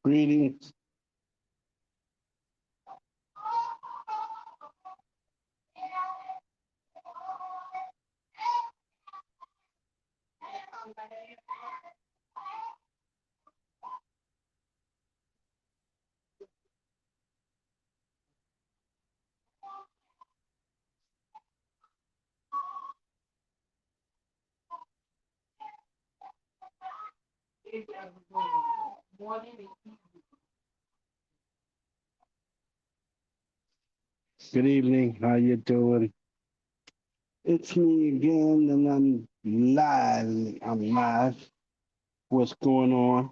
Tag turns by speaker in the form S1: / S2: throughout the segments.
S1: Greetings. Good evening. How you doing? It's me again, and I'm live. I'm live. What's going on?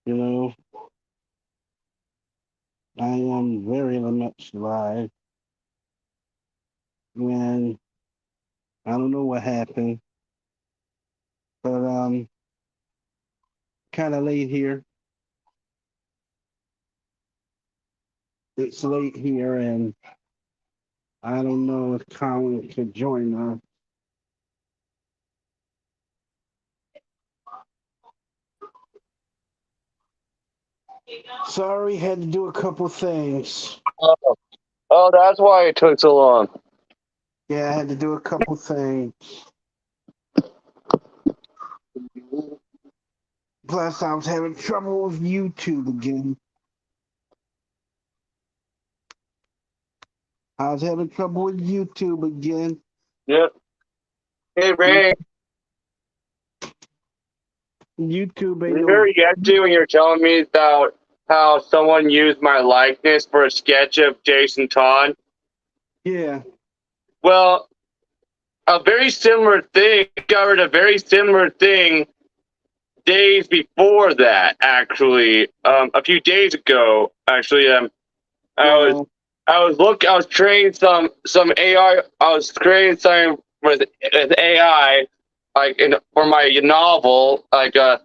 S1: You know, I am very much live, and I don't know what happened, but kind of late here. It's late here, and I don't know if Colin could join us. Sorry, had to do a couple things.
S2: Oh, oh, that's why it took so long.
S1: Yeah, I had to do a couple things. Plus, I was having trouble with YouTube again. I was having trouble with YouTube again.
S2: Yep. Hey, Ray,
S1: YouTube ain't no.
S2: remember yesterday when you were telling me about how someone used my likeness for a sketch of Jason Todd?
S1: Yeah.
S2: Well, a very similar thing, discovered a very similar thing days before that, actually. A few days ago, actually, I was
S1: Well,
S2: I was training some AI. I was creating something with AI, like for my novel, like a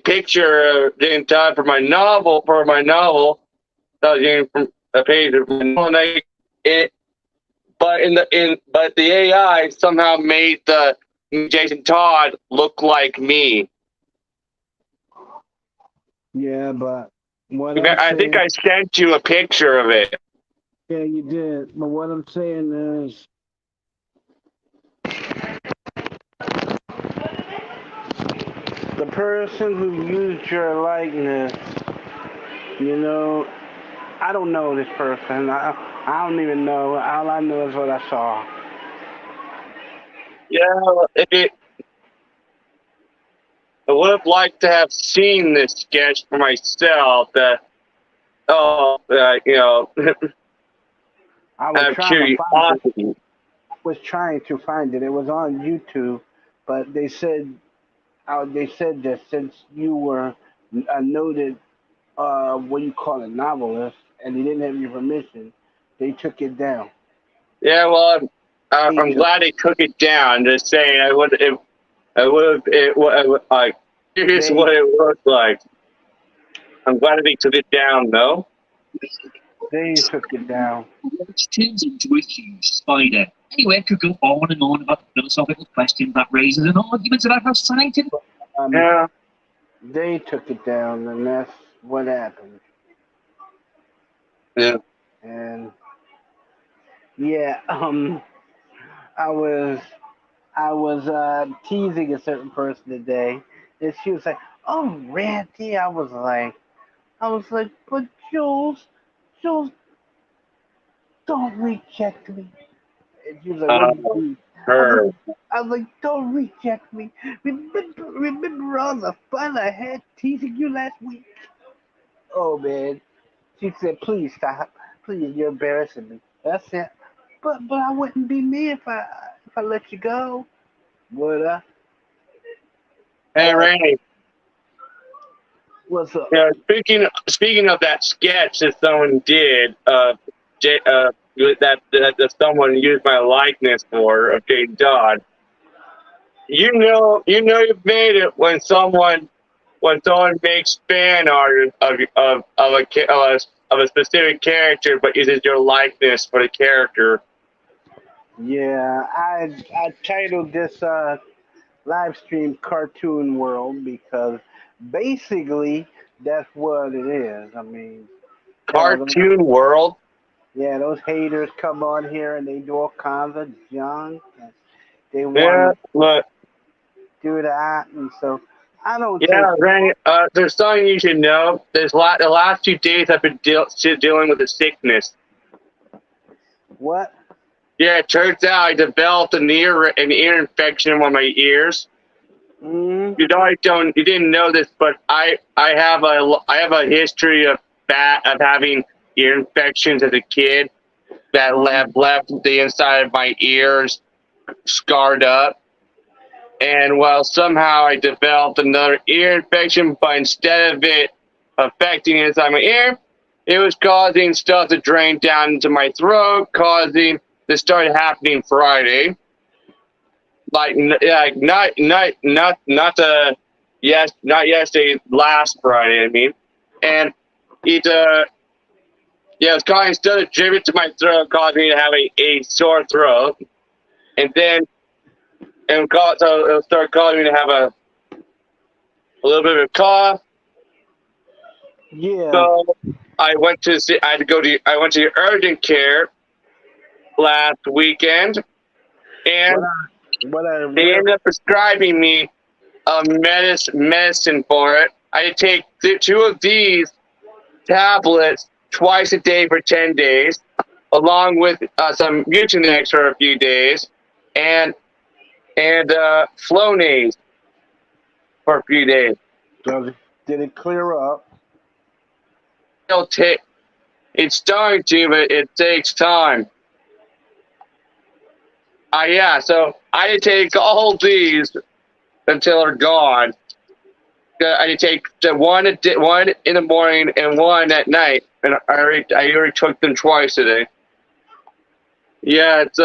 S2: picture getting done for my novel that was getting from a page of my novel, and it but the AI somehow made the Jason Todd look like me.
S1: yeah, but what I'm
S2: I think
S1: saying,
S2: I sent you a picture of it.
S1: yeah, you did. But what I'm saying is, the person who used your likeness, you know, I don't know this person. I don't even know. All I know is what I saw.
S2: Yeah, I would have liked to have seen this sketch for myself.
S1: I was
S2: Have
S1: trying to find it.
S2: curiosity.
S1: Was trying to find it. It was on YouTube, but they said that since you were a noted what you call a novelist, and they didn't have your permission, they took it down.
S2: Yeah, well,
S1: They
S2: I'm
S1: took
S2: glad they took it down. Just saying, I would have, like, here's
S1: they
S2: what it looked like. I'm glad they took it down, though.
S1: they took it down.
S3: Which turns into a huge spider. Anyway, I could go on and on about the philosophical questions that raises and arguments about how scientific.
S1: Um,
S2: Yeah,
S1: they took it down, and that's what happened.
S2: yeah.
S1: And yeah, I was I was teasing a certain person today, and she was like, "Oh, Randy," I was like, "But Jules, don't reject me." And she was like, "What
S2: Uh,
S1: do you mean?" I was
S2: her.
S1: like, "Don't reject me. Remember all the fun I had teasing you last week?" Oh man, she said, "Please stop. Please, you're embarrassing me." I said, "But I wouldn't be me if I let you go, would I?"
S2: Hey,
S1: Uh,
S2: Randy.
S1: what's up?
S2: Yeah, speaking of that sketch that someone did, that someone used my likeness for of Jane Dodd. You've made it when someone makes fan art of a specific character, but uses your likeness for the character.
S1: Yeah, I titled this live stream Cartoon World because basically that's what it is. I mean, those,
S2: Cartoon World.
S1: yeah, those haters come on here and they do all kinds of junk. And they want
S2: Yeah,
S1: to
S2: look.
S1: do that, and so I don't take
S2: Yeah, Randy, there's something you should know. The last 2 days I've been dealing with a sickness.
S1: what.
S2: Yeah, it turns out I developed an ear infection in one of my ears.
S1: Mm,
S2: You didn't know this, but I have a history of having ear infections as a kid that have left the inside of my ears scarred up. And well, somehow I developed another ear infection, but instead of it affecting inside my ear, it was causing stuff to drain down into my throat, causing this started happening Friday. Like not the yes not yesterday, last Friday. I mean, and it yeah, it's causing stuff to drip to my throat, causing me to have a sore throat, and then so it'll start causing me to have a little bit of a cough.
S1: yeah.
S2: So I went to urgent care last weekend,
S1: What
S2: and
S1: I what I
S2: they
S1: what
S2: ended up prescribing me a medicine for it. I had to take two of these tablets twice a day for 10 days, along with some Mucinex for a few days, and Flonase for a few days.
S1: did it clear up?
S2: It'll take. It's starting to, but it takes time. Yeah, so I take all these until they're gone. I take one in the morning and one at night, and I already took them twice today. Yeah, it's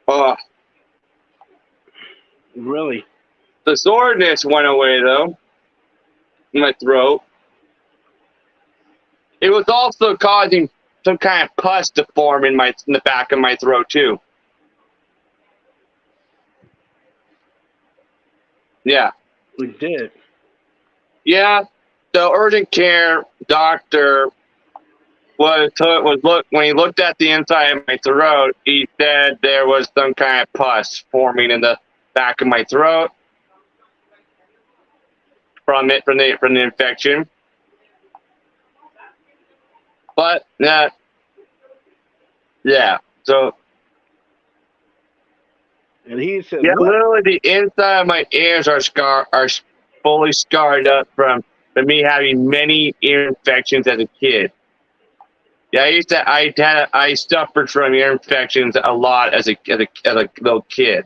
S2: oh,
S1: Really?
S2: the soreness went away though in my throat. It was also causing some kind of pus to form in the back of my throat too. Yeah.
S1: It did.
S2: Yeah, the urgent care doctor when he looked at the inside of my throat, he said there was some kind of pus forming in the back of my throat from the infection. But yeah, so
S1: And he said,
S2: yeah,
S1: "What?"
S2: literally the inside of my ears are fully scarred up from me having many ear infections as a kid. Yeah, I suffered from ear infections a lot as a little kid,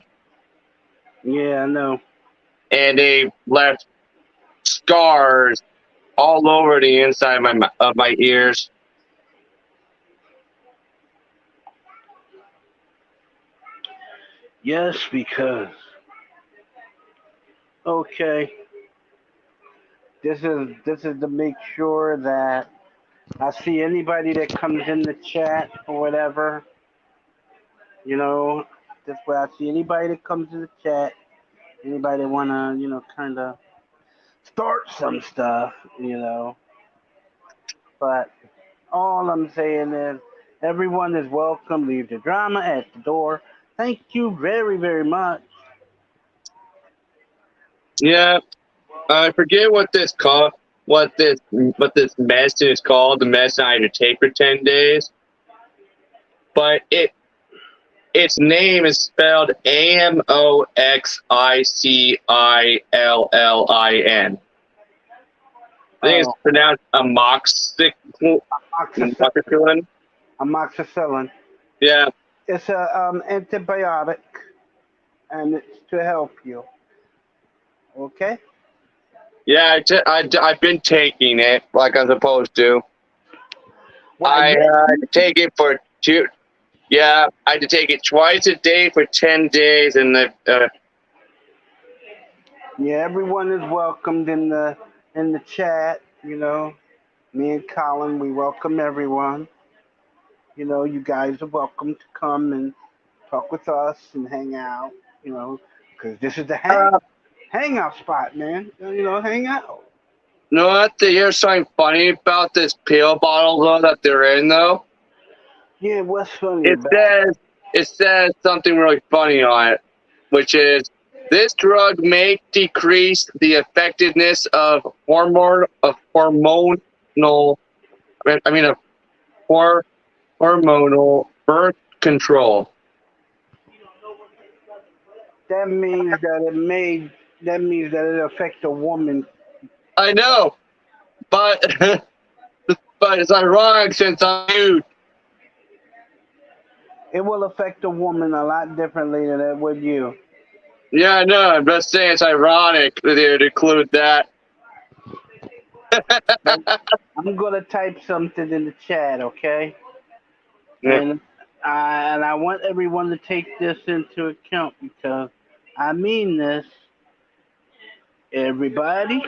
S1: Yeah, I know.
S2: and they left scars all over the inside of my ears.
S1: Yes, because okay, this is to make sure that I see anybody that comes in the chat or whatever. You know, this way I see anybody that comes in the chat, anybody that wanna, kind of start some stuff. But all I'm saying is, everyone is welcome. Leave the drama at the door. Thank you very, very much.
S2: Yeah, I forget what this medicine is called. The medicine I had to take for 10 days, but its name is spelled Amoxicillin. I think it's
S1: Oh,
S2: pronounced amoxicillin.
S1: amoxicillin. Amoxicillin.
S2: Yeah,
S1: It's a antibiotic, and it's to help you. Okay.
S2: yeah. I've been taking it like I'm supposed to.
S1: Why?
S2: I
S1: Yeah,
S2: had to take it for two. Yeah, I had to take it twice a day for 10 days, and
S1: yeah. Everyone is welcomed in the chat. Me and Colin, we welcome everyone. You guys are welcome to come and talk with us and hang out. You know, because this is the
S2: Uh,
S1: hangout spot, man. You know, hang out.
S2: know what? To hear something funny about this pill bottle though that they're in though.
S1: Yeah, what's funny
S2: It
S1: about
S2: says it says something really funny on it, which is this drug may decrease the effectiveness of hormonal. I mean, of hormonal birth control.
S1: that means that it may that means that it affects a woman.
S2: I know, but but it's ironic since I'm a dude.
S1: It will affect a woman a lot differently than it would you.
S2: Yeah, I know. I'm just saying it's ironic that they would include that.
S1: But I'm gonna type something in the chat, okay?
S2: Yeah.
S1: And I want everyone to take this into account because I mean this. Everybody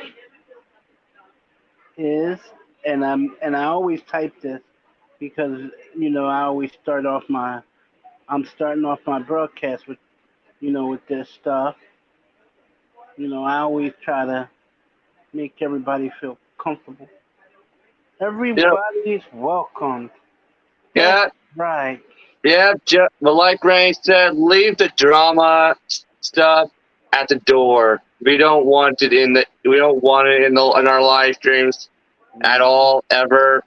S1: is, and I always type this because you know I always I'm starting off my broadcast with with this stuff. You know I always try to make everybody feel comfortable.
S2: Yeah.
S1: Everybody's welcome. That's
S2: Yeah.
S1: right.
S2: Yeah, but like Ray said, leave the drama stuff at the door. We don't want it in the. We don't want it in our live streams at all ever.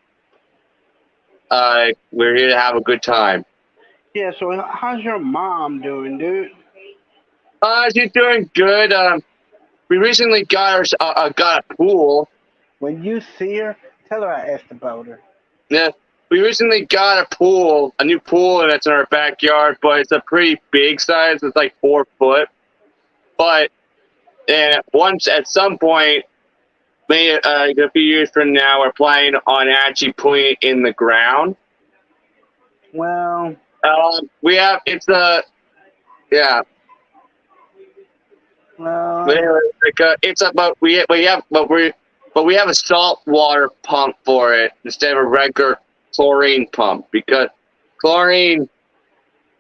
S2: We're here to have a good time.
S1: Yeah. So how's your mom doing, dude?
S2: She's doing good. We recently got a pool.
S1: When you see her, tell her I asked about her.
S2: Yeah, we recently got a new pool, and it's in our backyard. But it's a pretty big size. It's like 4 foot. But and once at some point, maybe a few years from now, we're planning on actually putting it in the ground.
S1: Well,
S2: We have it's a yeah.
S1: well,
S2: It's about we have a salt water pump for it instead of a regular chlorine pump because chlorine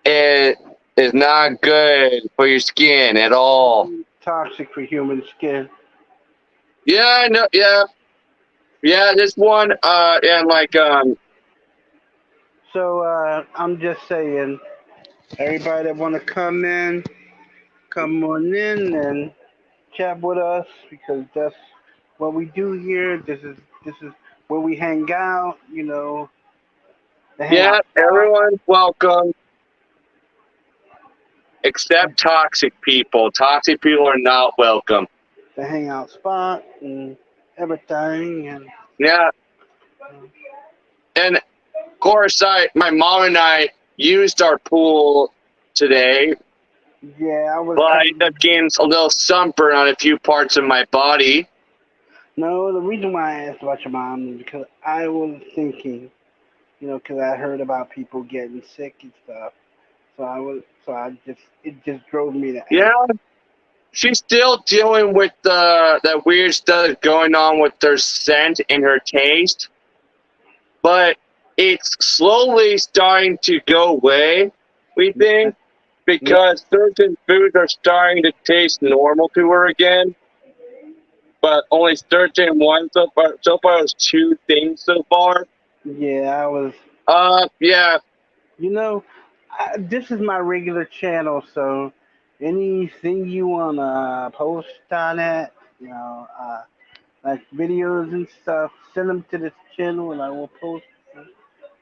S2: is not good for your skin at all.
S1: toxic for human skin.
S2: Yeah, I know. Yeah. This one, and like
S1: So I'm just saying, everybody that want to come on in and chat with us because that's what we do here. This is where we hang out. You know, the
S2: yeah,
S1: hangout spot.
S2: everyone's welcome except toxic people. Toxic people are not welcome.
S1: The hangout spot and everything. And
S2: Yeah, and of course, my mom and I used our pool today,
S1: yeah, I was.
S2: but I ended up getting a little sunburn on a few parts of my body.
S1: No, the reason why I asked about your mom is because I was thinking, because I heard about people getting sick and stuff. It just drove me to ask.
S2: Yeah, she's still dealing with that weird stuff going on with her scent and her taste, but it's slowly starting to go away, we think, because certain foods are starting to taste normal to her again. But only certain ones so far. So far, it's 2 things so far.
S1: Yeah, I was.
S2: Yeah.
S1: This is my regular channel, so anything you wanna post on it, like videos and stuff, send them to this channel and I will post them.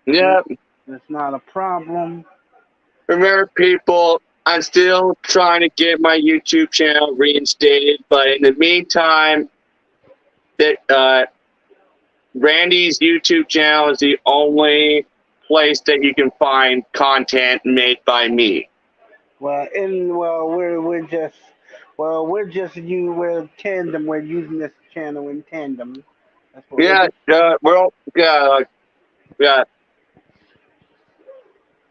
S2: Yeah.
S1: It's not a problem.
S2: Remember, people, I'm still trying to get my YouTube channel reinstated, but in the meantime, that Randy's YouTube channel is the only place that you can find content made by me.
S1: We're tandem. We're using this channel in tandem. That's what
S2: Yeah, yeah.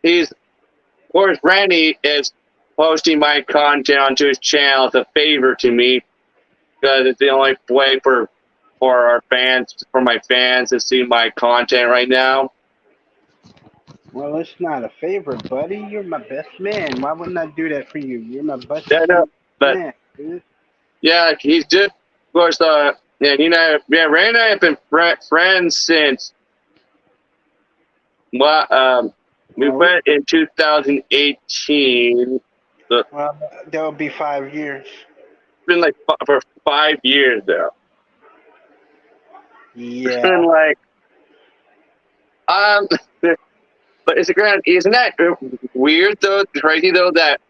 S2: Of course, Randy is posting my content onto his channel as a favor to me because it's the only way for my fans to see my content right now.
S1: Well, it's not a favor, buddy. You're my best man. Why wouldn't I do that for you? You're my best
S2: Yeah, no, but
S1: man, dude.
S2: yeah, he's just, of course, yeah, you know, yeah, Ray and I have been friends since, well, we
S1: Well,
S2: went in 2018. So it's
S1: well, that'll be 5 years.
S2: been like for 5 years now. It's been
S1: Yeah.
S2: like, um, but it's a grand, isn't that weird though, crazy though, that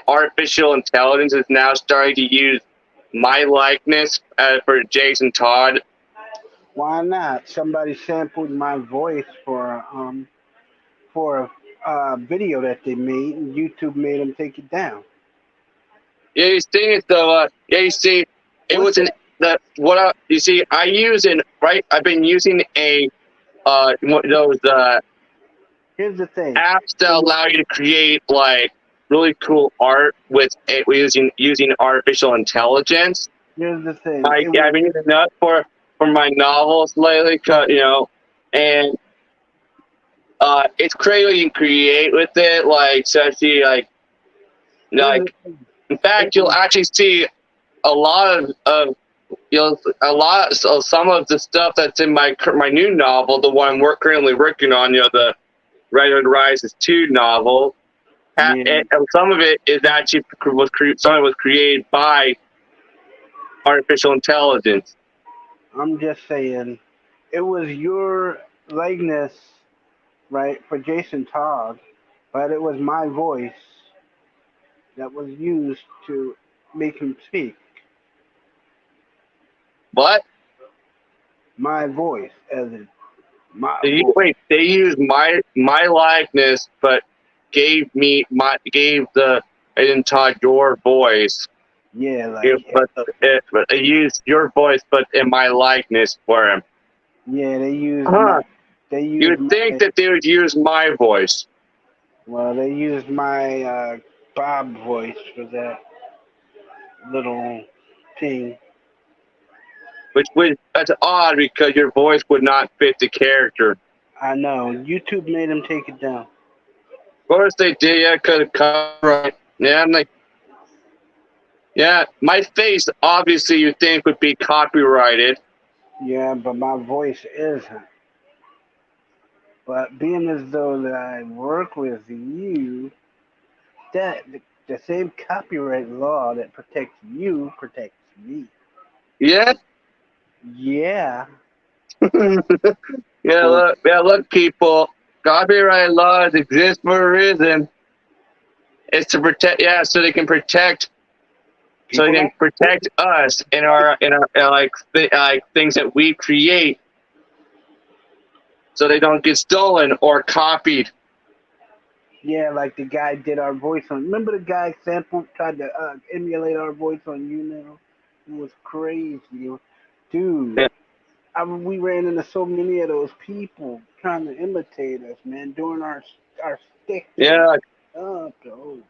S2: artificial intelligence is now starting to use my likeness for Jason Todd.
S1: Why not? Somebody sampled my voice for a video that they made, and YouTube made them take it down.
S2: Yeah, you see it though. Yeah, you see, it
S1: What's
S2: was an
S1: that?
S2: you see. I use an right. I've been using a those
S1: Here's the thing.
S2: apps that allow you to create like really cool art with using artificial intelligence.
S1: Here's the thing.
S2: Like, yeah, I've been using that for my novels lately, you know, and it's crazy what you can create with it. Like, especially like in fact, you'll actually see a lot of so some of the stuff that's in my new novel, the one we're currently working on, you know, the Red Hood Rises 2 novel.
S1: Yeah.
S2: And some of it is actually some of it was created by artificial intelligence.
S1: I'm just saying, it was your likeness, right, for Jason Todd, but it was my voice that was used to make him speak.
S2: But
S1: My voice, as in my voice.
S2: wait, they used my likeness, but gave the Aiden Todd your voice.
S1: Yeah, like
S2: But they used your voice, but in my likeness for him.
S1: yeah, they used
S2: Huh.
S1: they used
S2: You'd think that they would use my voice.
S1: well, they used my Bob voice for that little thing.
S2: That's odd because your voice would not fit the character.
S1: I know. YouTube made him take it down.
S2: Of course they did, yeah, because of copyright. Yeah, I'm like, yeah, my face obviously you think would be copyrighted.
S1: Yeah, but my voice isn't. But being as though that I work with you, that the same copyright law that protects you protects me.
S2: Yeah.
S1: Yeah.
S2: Look, people. Copyright laws exist for a reason. It's to protect, yeah, so they can protect us in our like things that we create, so they don't get stolen or copied.
S1: Yeah, like the guy did our voice on. Remember the guy tried to emulate our voice on you now? It was crazy, dude.
S2: Yeah.
S1: We ran into so many of those people trying to imitate us, man, doing our stick.
S2: Yeah.
S1: Oh.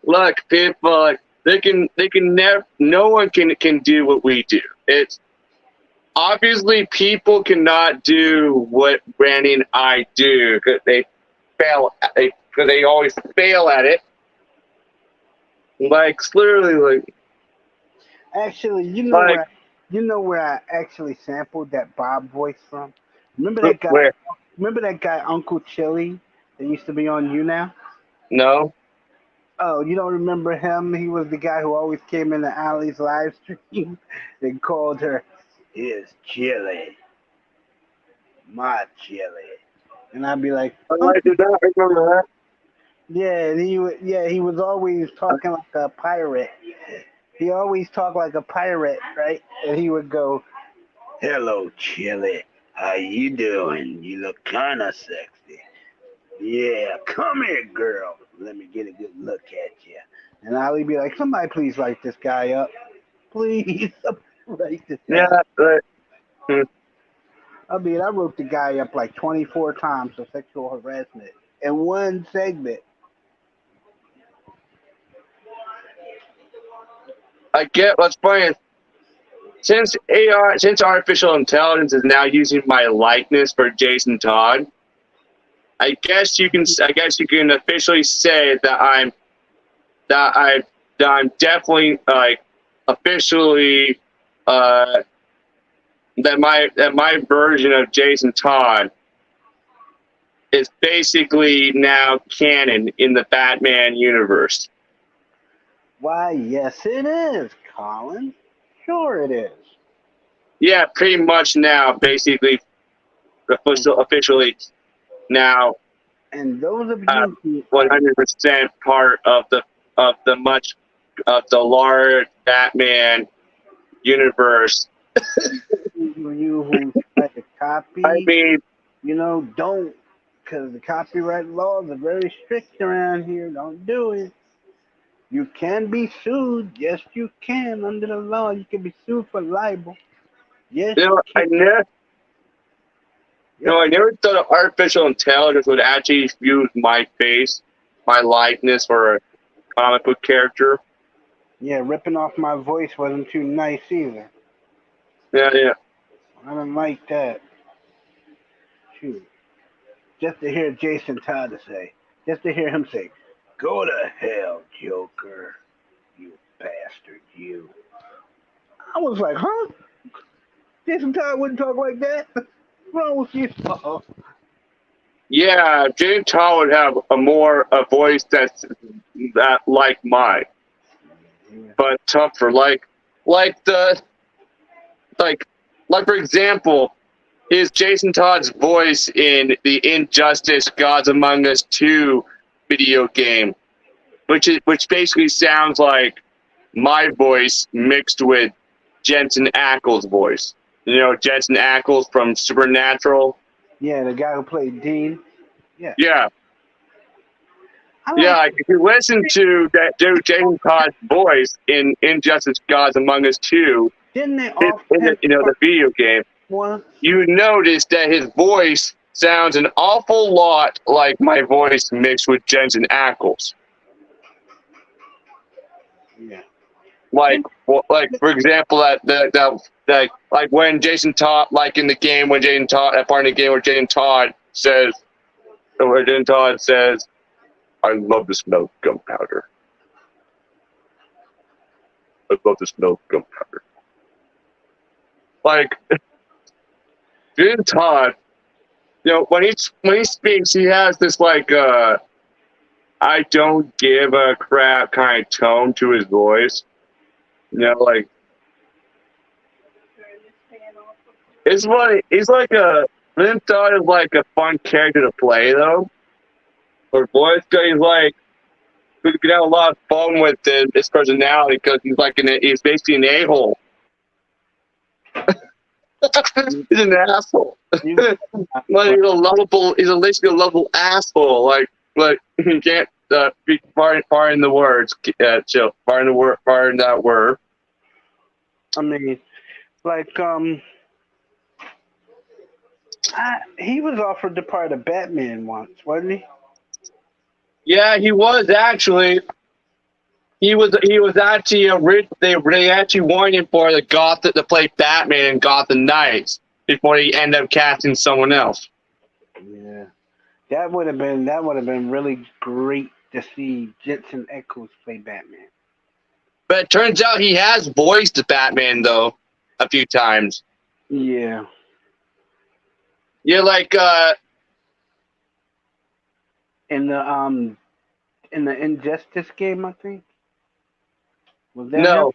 S2: Look, people, they can never. No one can do what we do. It's obviously people cannot do what Randy and I do because they fail. Because they always fail at it. Like literally, like.
S1: Actually,
S2: Like,
S1: where I actually sampled that Bob voice from? Remember that guy?
S2: Where?
S1: Remember that guy, Uncle Chili, that used to be on You Now?
S2: No.
S1: Oh, you don't remember him? He was the guy who always came into Allie's live stream and called her his chili, my chili, and I'd be like,
S2: I did not remember that.
S1: yeah, he was always talking like a pirate. He always talked like a pirate, right? And he would go, "Hello, Chili. How you doing? You look kind of sexy. Yeah, come here, girl. Let me get a good look at you." And I'd be like, "Somebody please write this guy up. Please write this guy up."
S2: Yeah,
S1: I mean, I wrote the guy up like 24 times for sexual harassment in one segment.
S2: I get what's funny. Since artificial intelligence is now using my likeness for Jason Todd, I guess you can officially say that I'm definitely like officially that my version of Jason Todd is basically now canon in the Batman universe.
S1: Why, yes, it is, Colin. Sure, it is.
S2: Yeah, pretty much now, basically, officially now,
S1: And those of you who
S2: 100% part of the large Batman universe.
S1: you who try to copy,
S2: I mean,
S1: don't, because the copyright laws are very strict around here. Don't do it. You can be sued. Yes, you can. Under the law, you can be sued for libel. Yes,
S2: you know,
S1: you
S2: I
S1: can.
S2: never, I never thought artificial intelligence would actually use my face, my likeness for a comic book character.
S1: Yeah, ripping off my voice wasn't too nice either.
S2: Yeah.
S1: I didn't like that. Shoot. Just to hear Jason Todd just to hear him say, "Go to hell, Joker, you bastard, you." I was like, huh? Jason Todd wouldn't talk like that? What's wrong with you?
S2: Yeah, James Todd would have a voice that's that like mine, but tougher. Like for example, is Jason Todd's voice in the Injustice Gods Among Us 2 video game, which basically sounds like my voice mixed with Jensen Ackles' voice. You know, Jensen Ackles from Supernatural.
S1: Yeah, the guy who played Dean. Yeah.
S2: Yeah.
S1: I
S2: If you listen to that dude Jason Todd's voice in Injustice Gods Among Us 2,
S1: didn't they
S2: in
S1: all
S2: the video game,
S1: once?
S2: you notice that his voice sounds an awful lot like my voice mixed with Jensen Ackles.
S1: Yeah.
S2: Like for example, that like when Jason Todd, like in the game when Jason Todd, that part of the game where Jason Todd says, "I love the smell of gunpowder. I love the smell of gunpowder." Like Jason Todd, when he speaks, he has this like I don't give a crap kind of tone to his voice. Like it's funny. He's like Jason Todd is like a fun character to play though. Or voice, he's like we could have a lot of fun with his personality because he's basically an a-hole. He's an asshole. Like he's basically a lovable asshole. Like he can't be pardon the words. Chill. Pardon that word.
S1: I mean, like he was offered the part of Batman once, wasn't he?
S2: Yeah, he was actually. He was actually they actually wanted him for the Gotham to play Batman in Gotham Knights before he ended up casting someone else.
S1: Yeah, that would have been really great to see Jensen Ackles play Batman.
S2: But it turns out he has voiced Batman though a few times.
S1: Yeah.
S2: Yeah, like
S1: in the Injustice game, I think. Was that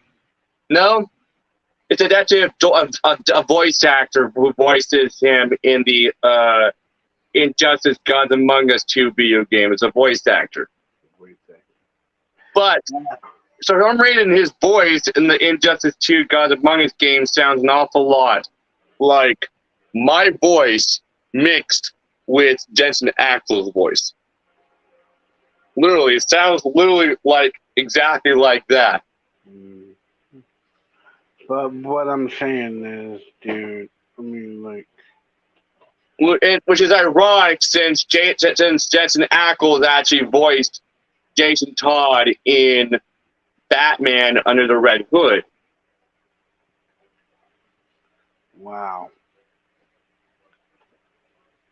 S2: no. It's actually a voice actor who voices him in the Injustice Gods Among Us 2 video game. It's a voice actor. But so I'm reading his voice in the Injustice 2 Gods Among Us game sounds an awful lot like my voice mixed with Jensen Ackles' voice. Literally, it sounds like exactly like that.
S1: But what I'm saying is, dude, I mean, like,
S2: which is ironic since Jensen Ackles actually voiced Jason Todd in Batman Under the Red Hood.
S1: Wow.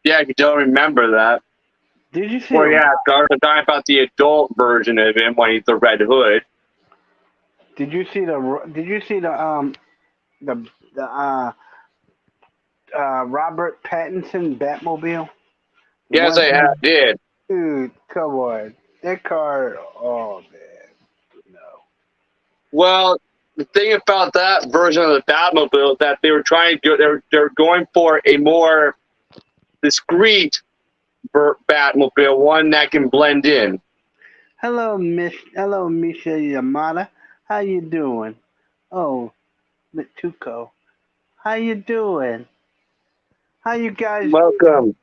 S2: Yeah, if you don't remember that.
S1: Did you see?
S2: Well, yeah, I'm talking about the adult version of him when he's the Red Hood.
S1: Did you see the? Did you see the the Robert Pattinson Batmobile? The
S2: Yes,
S1: one,
S2: did.
S1: dude, come on, that car. Oh man, no.
S2: Well, the thing about that version of the Batmobile is that they were trying to they're going for a more discreet Batmobile, one that can blend in.
S1: Hello, Hello, Misha Yamada. How you doing? Oh, Mituko. How you doing? How you guys?
S2: Welcome.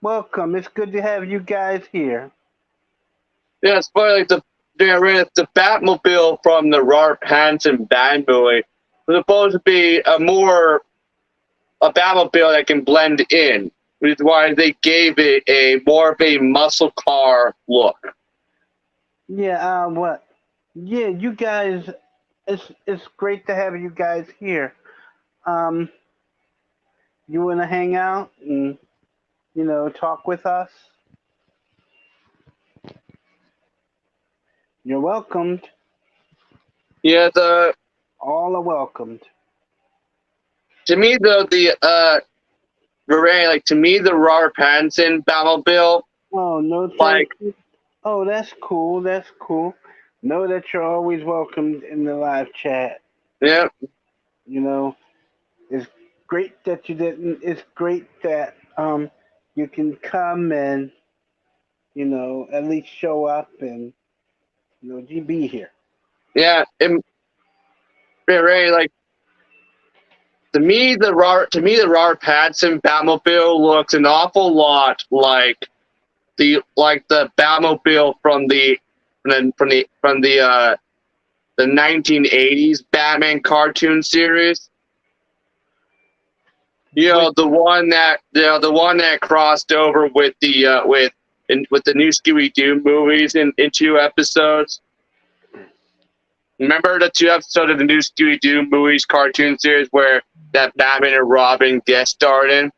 S1: Welcome. It's good to have you guys here.
S2: Yeah, it's funny, like the Batmobile from the Robert Pattinson Bad movie was supposed to be a Batmobile that can blend in, which is why they gave it a more of a muscle car look.
S1: Yeah. What? Yeah, you guys. It's great to have you guys here. Um, you want to hang out and talk with us? You're welcomed.
S2: Yeah,
S1: All are welcomed.
S2: to me to me the Robert Pattinson Batmobile,
S1: Oh no, thank
S2: like
S1: you. Oh, that's cool. That's cool. Know that you're always welcomed in the live chat.
S2: yeah,
S1: You know, it's great that you didn't. It's great that you can come and at least show up and be here.
S2: yeah, Ray, like to me the Robert Pattinson Batmobile looks an awful lot like the Batmobile from the 1980s Batman cartoon series.
S1: Which,
S2: The one that crossed over with with the new Scooby Doo movies in 2 episodes. Remember the 2 episodes of the new Scooby Doo movies cartoon series where that Batman and Robin guest starred in?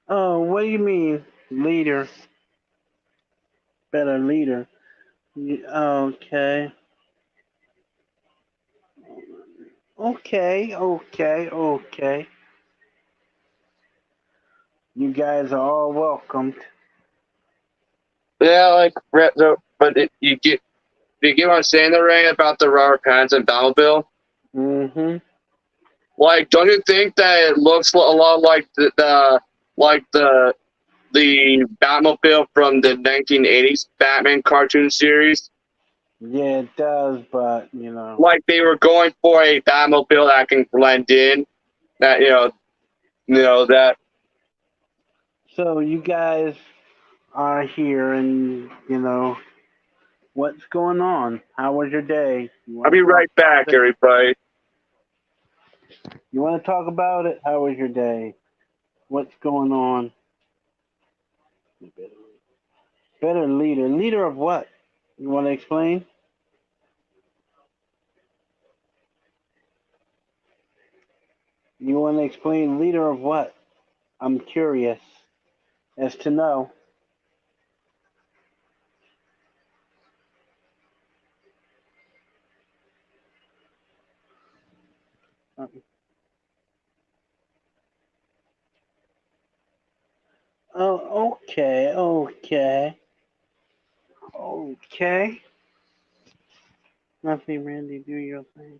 S1: oh, what do you mean, leader? Better leader. Okay. Okay. Okay. Okay. You guys are all welcomed.
S2: Yeah, you get what I'm saying, the Ray, about the Robert Pattinson Batmobile?
S1: Mm-hmm.
S2: Like, don't you think that it looks a lot like the Batmobile from the 1980s Batman cartoon series?
S1: Yeah, it does, but
S2: Like they were going for a Batmobile that can blend in. That that.
S1: So you guys are here, and what's going on? How was your day? You
S2: I'll
S1: want
S2: be
S1: to talk
S2: right back,
S1: about it?
S2: everybody.
S1: You want to talk about it? How was your day? What's going on? Better leader. Leader of what? You want to explain? You want to explain leader of what? I'm curious as to know. Oh, okay, okay, okay. Nothing, Randy. Do your thing.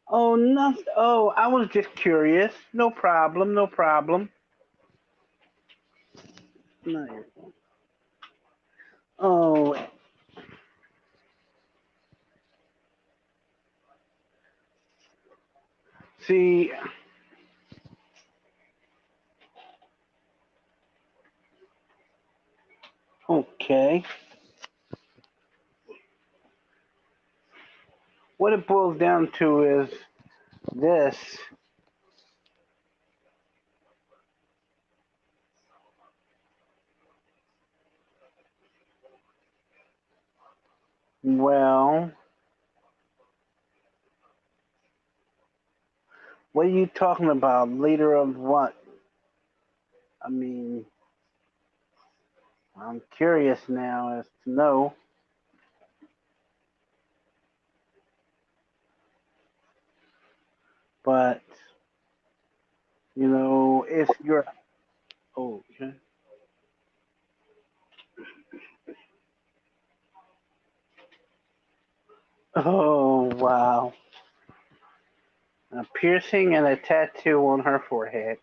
S1: Oh, nothing. Oh, I was just curious. No problem. No problem. Not your fault. Oh, see. Okay. What it boils down to is this. Well, what are you talking about? Leader of what? I mean, I'm curious now as to know. But if you're okay. Oh wow. A piercing and a tattoo on her forehead.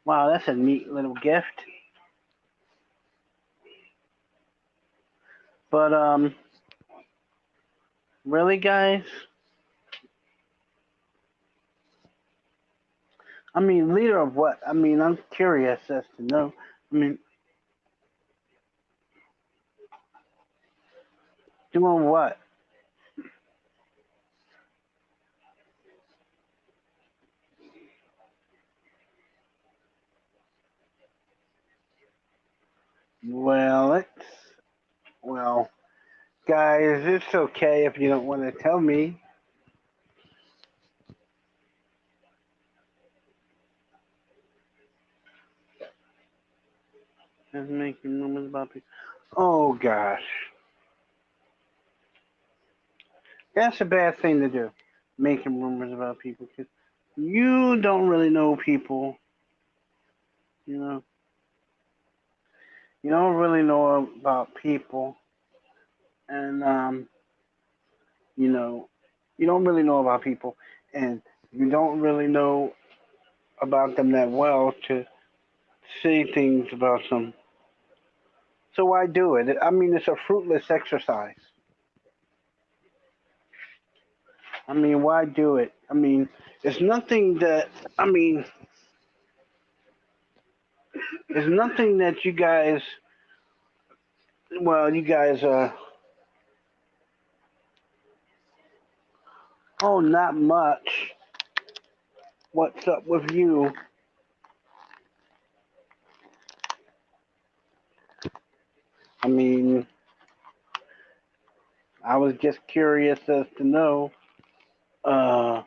S1: Wow, that's a neat little gift. But really guys? I mean, leader of what? I mean, I'm curious as to know. I mean, doing what? Well, well, guys, it's okay if you don't want to tell me. Just making rumors about people. Oh gosh, that's a bad thing to do. Making rumors about people because you don't really know people. You know, you don't really know about people, and you know, you don't really know about people, and you don't really know about them that well to say things about them. So why do it? I mean, it's a fruitless exercise. I mean, why do it? I mean, it's nothing that, I mean, it's nothing that you guys, well, you guys, oh, not much. What's up with you? I mean, I was just curious as to know. Uh,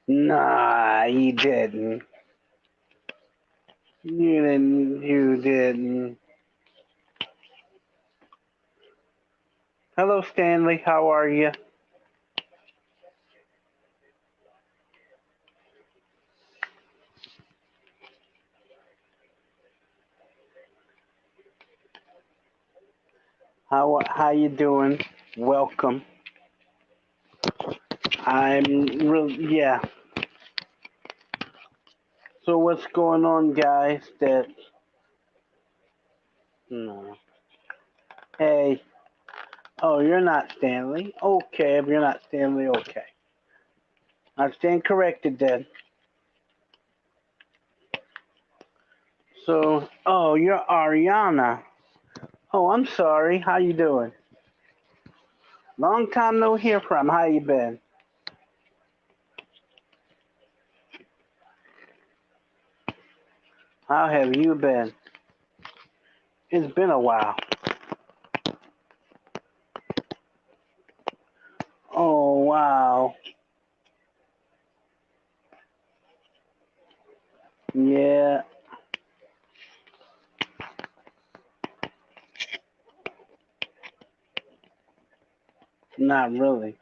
S1: nah, you didn't. You didn't. You didn't. Hello, Stanley. How are you? How you doing? Welcome. I'm real. Yeah. So what's going on, guys? No. Hey. Oh, you're not Stanley. Okay, if you're not Stanley, okay. I stand corrected then. So, oh, you're Ariana. Oh, I'm sorry. How you doing? Long time no hear from. How you been? How have you been? It's been a while. Oh, wow. Yeah, not really.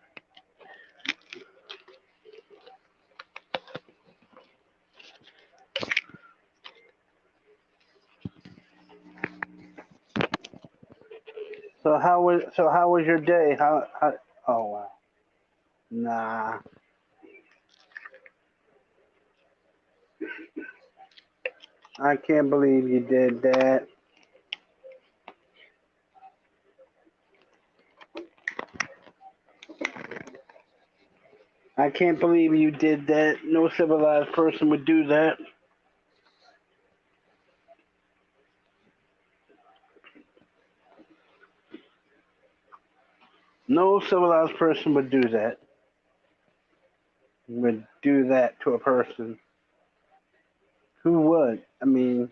S1: So how was your day? How oh wow. Nah. I can't believe you did that. I can't believe you did that. No civilized person would do that. No civilized person would do that. Would do that to a person. Who would? I mean,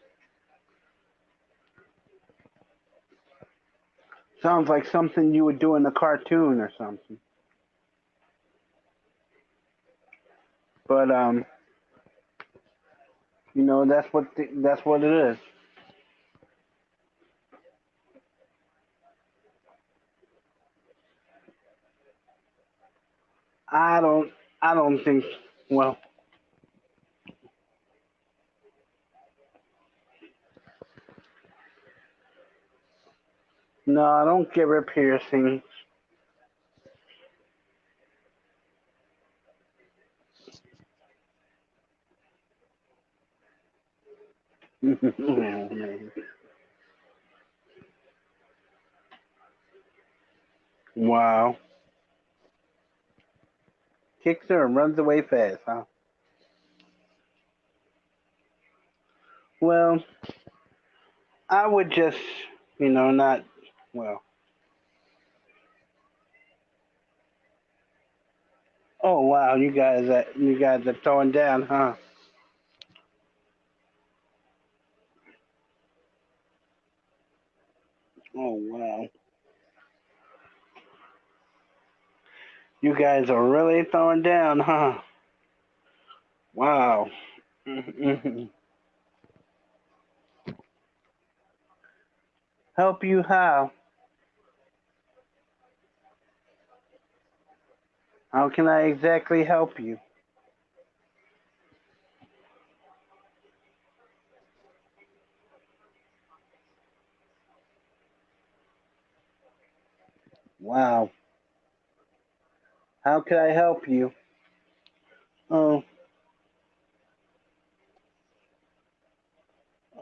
S1: sounds like something you would do in a cartoon or something. But You know, that's what it is. I don't I don't think well no, I don't get ear piercings. Wow. Kicks her and runs away fast, huh? Well, I would just, not well. Oh wow, you guys are throwing down, huh? Oh wow. You guys are really throwing down, huh? Wow. Help you how? How can I exactly help you? Wow. How can I help you? Oh,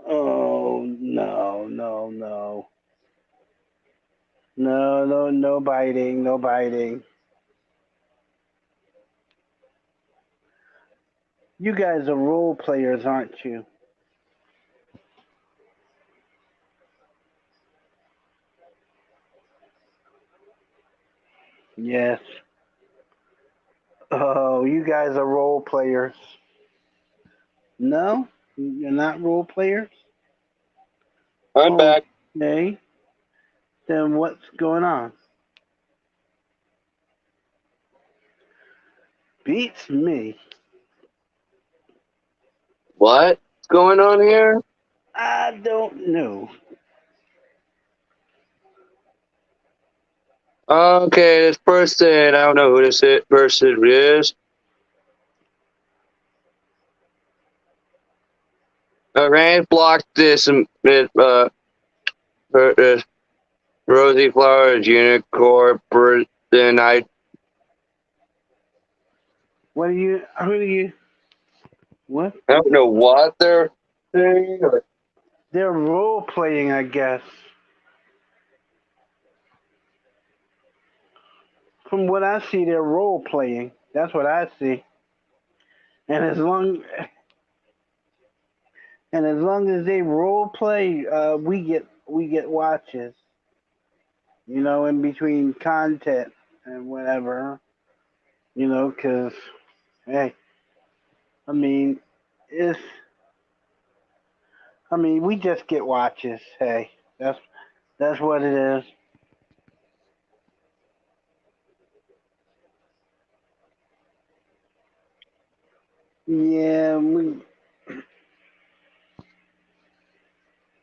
S1: oh no, no, no. No, no, no biting, no biting. You guys are role players, aren't you? Yes. Oh, you guys are role players. No? You're not role players?
S2: I'm back.
S1: Okay. Then what's going on? Beats me.
S2: What's going on here?
S1: I don't know.
S2: Okay, this person, I don't know who person is. Rand blocked this Rosie Flowers unicorn person.
S1: Who do you, what?
S2: I don't know what they're saying.
S1: They're role playing, I guess. From what I see, they're role playing. That's what I see. And as long as they role play, we get watches. In between content and whatever. Because hey, I mean, it's we just get watches. Hey, that's what it is. Yeah,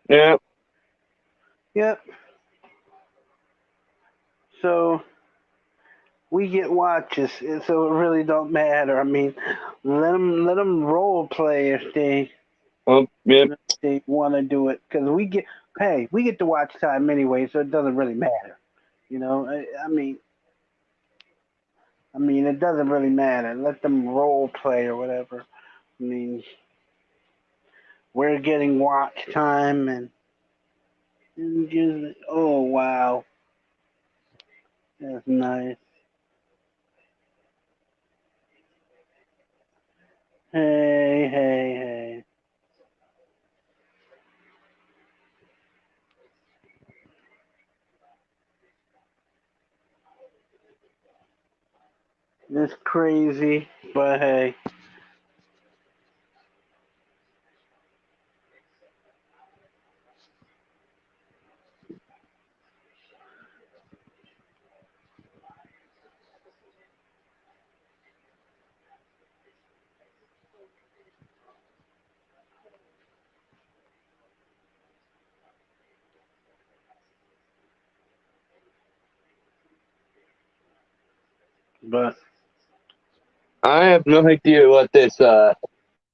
S2: Yeah.
S1: yep. So we get watches, so it really don't matter. Let them role play
S2: Yep.
S1: if they want to do it, because we get the watch time anyway, so it doesn't really matter. You know, it doesn't really matter. Let them role play or whatever. I mean, we're getting watch time and just oh wow, that's nice. Hey, hey, hey. It's crazy, but hey. But
S2: I have no idea what this role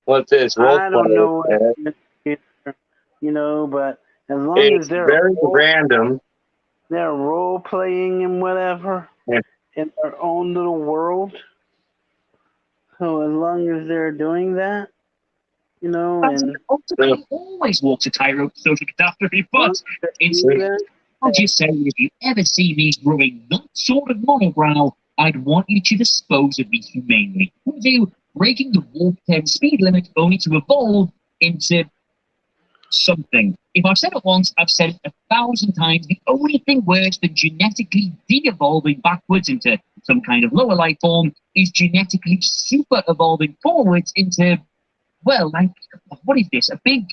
S1: I don't
S2: play
S1: know what
S2: is.
S1: it is either, but as long as
S2: It's very random.
S1: they're role playing and whatever
S2: Yeah.
S1: in their own little world. So as long as they're doing that, and
S3: Ultimately, always walks a tightrope social catastrophe,
S1: once
S3: but
S1: they're
S3: it's
S1: doing that,
S3: I'll just say, if you ever see me growing that sort of monobrow, I'd want you to dispose of me humanely. Would you, breaking the warp 10 speed limit only to evolve into something? If I've said it once, I've said it 1,000 times. The only thing worse than genetically de-evolving backwards into some kind of lower life form is genetically super evolving forwards into, well, like, what is this? A big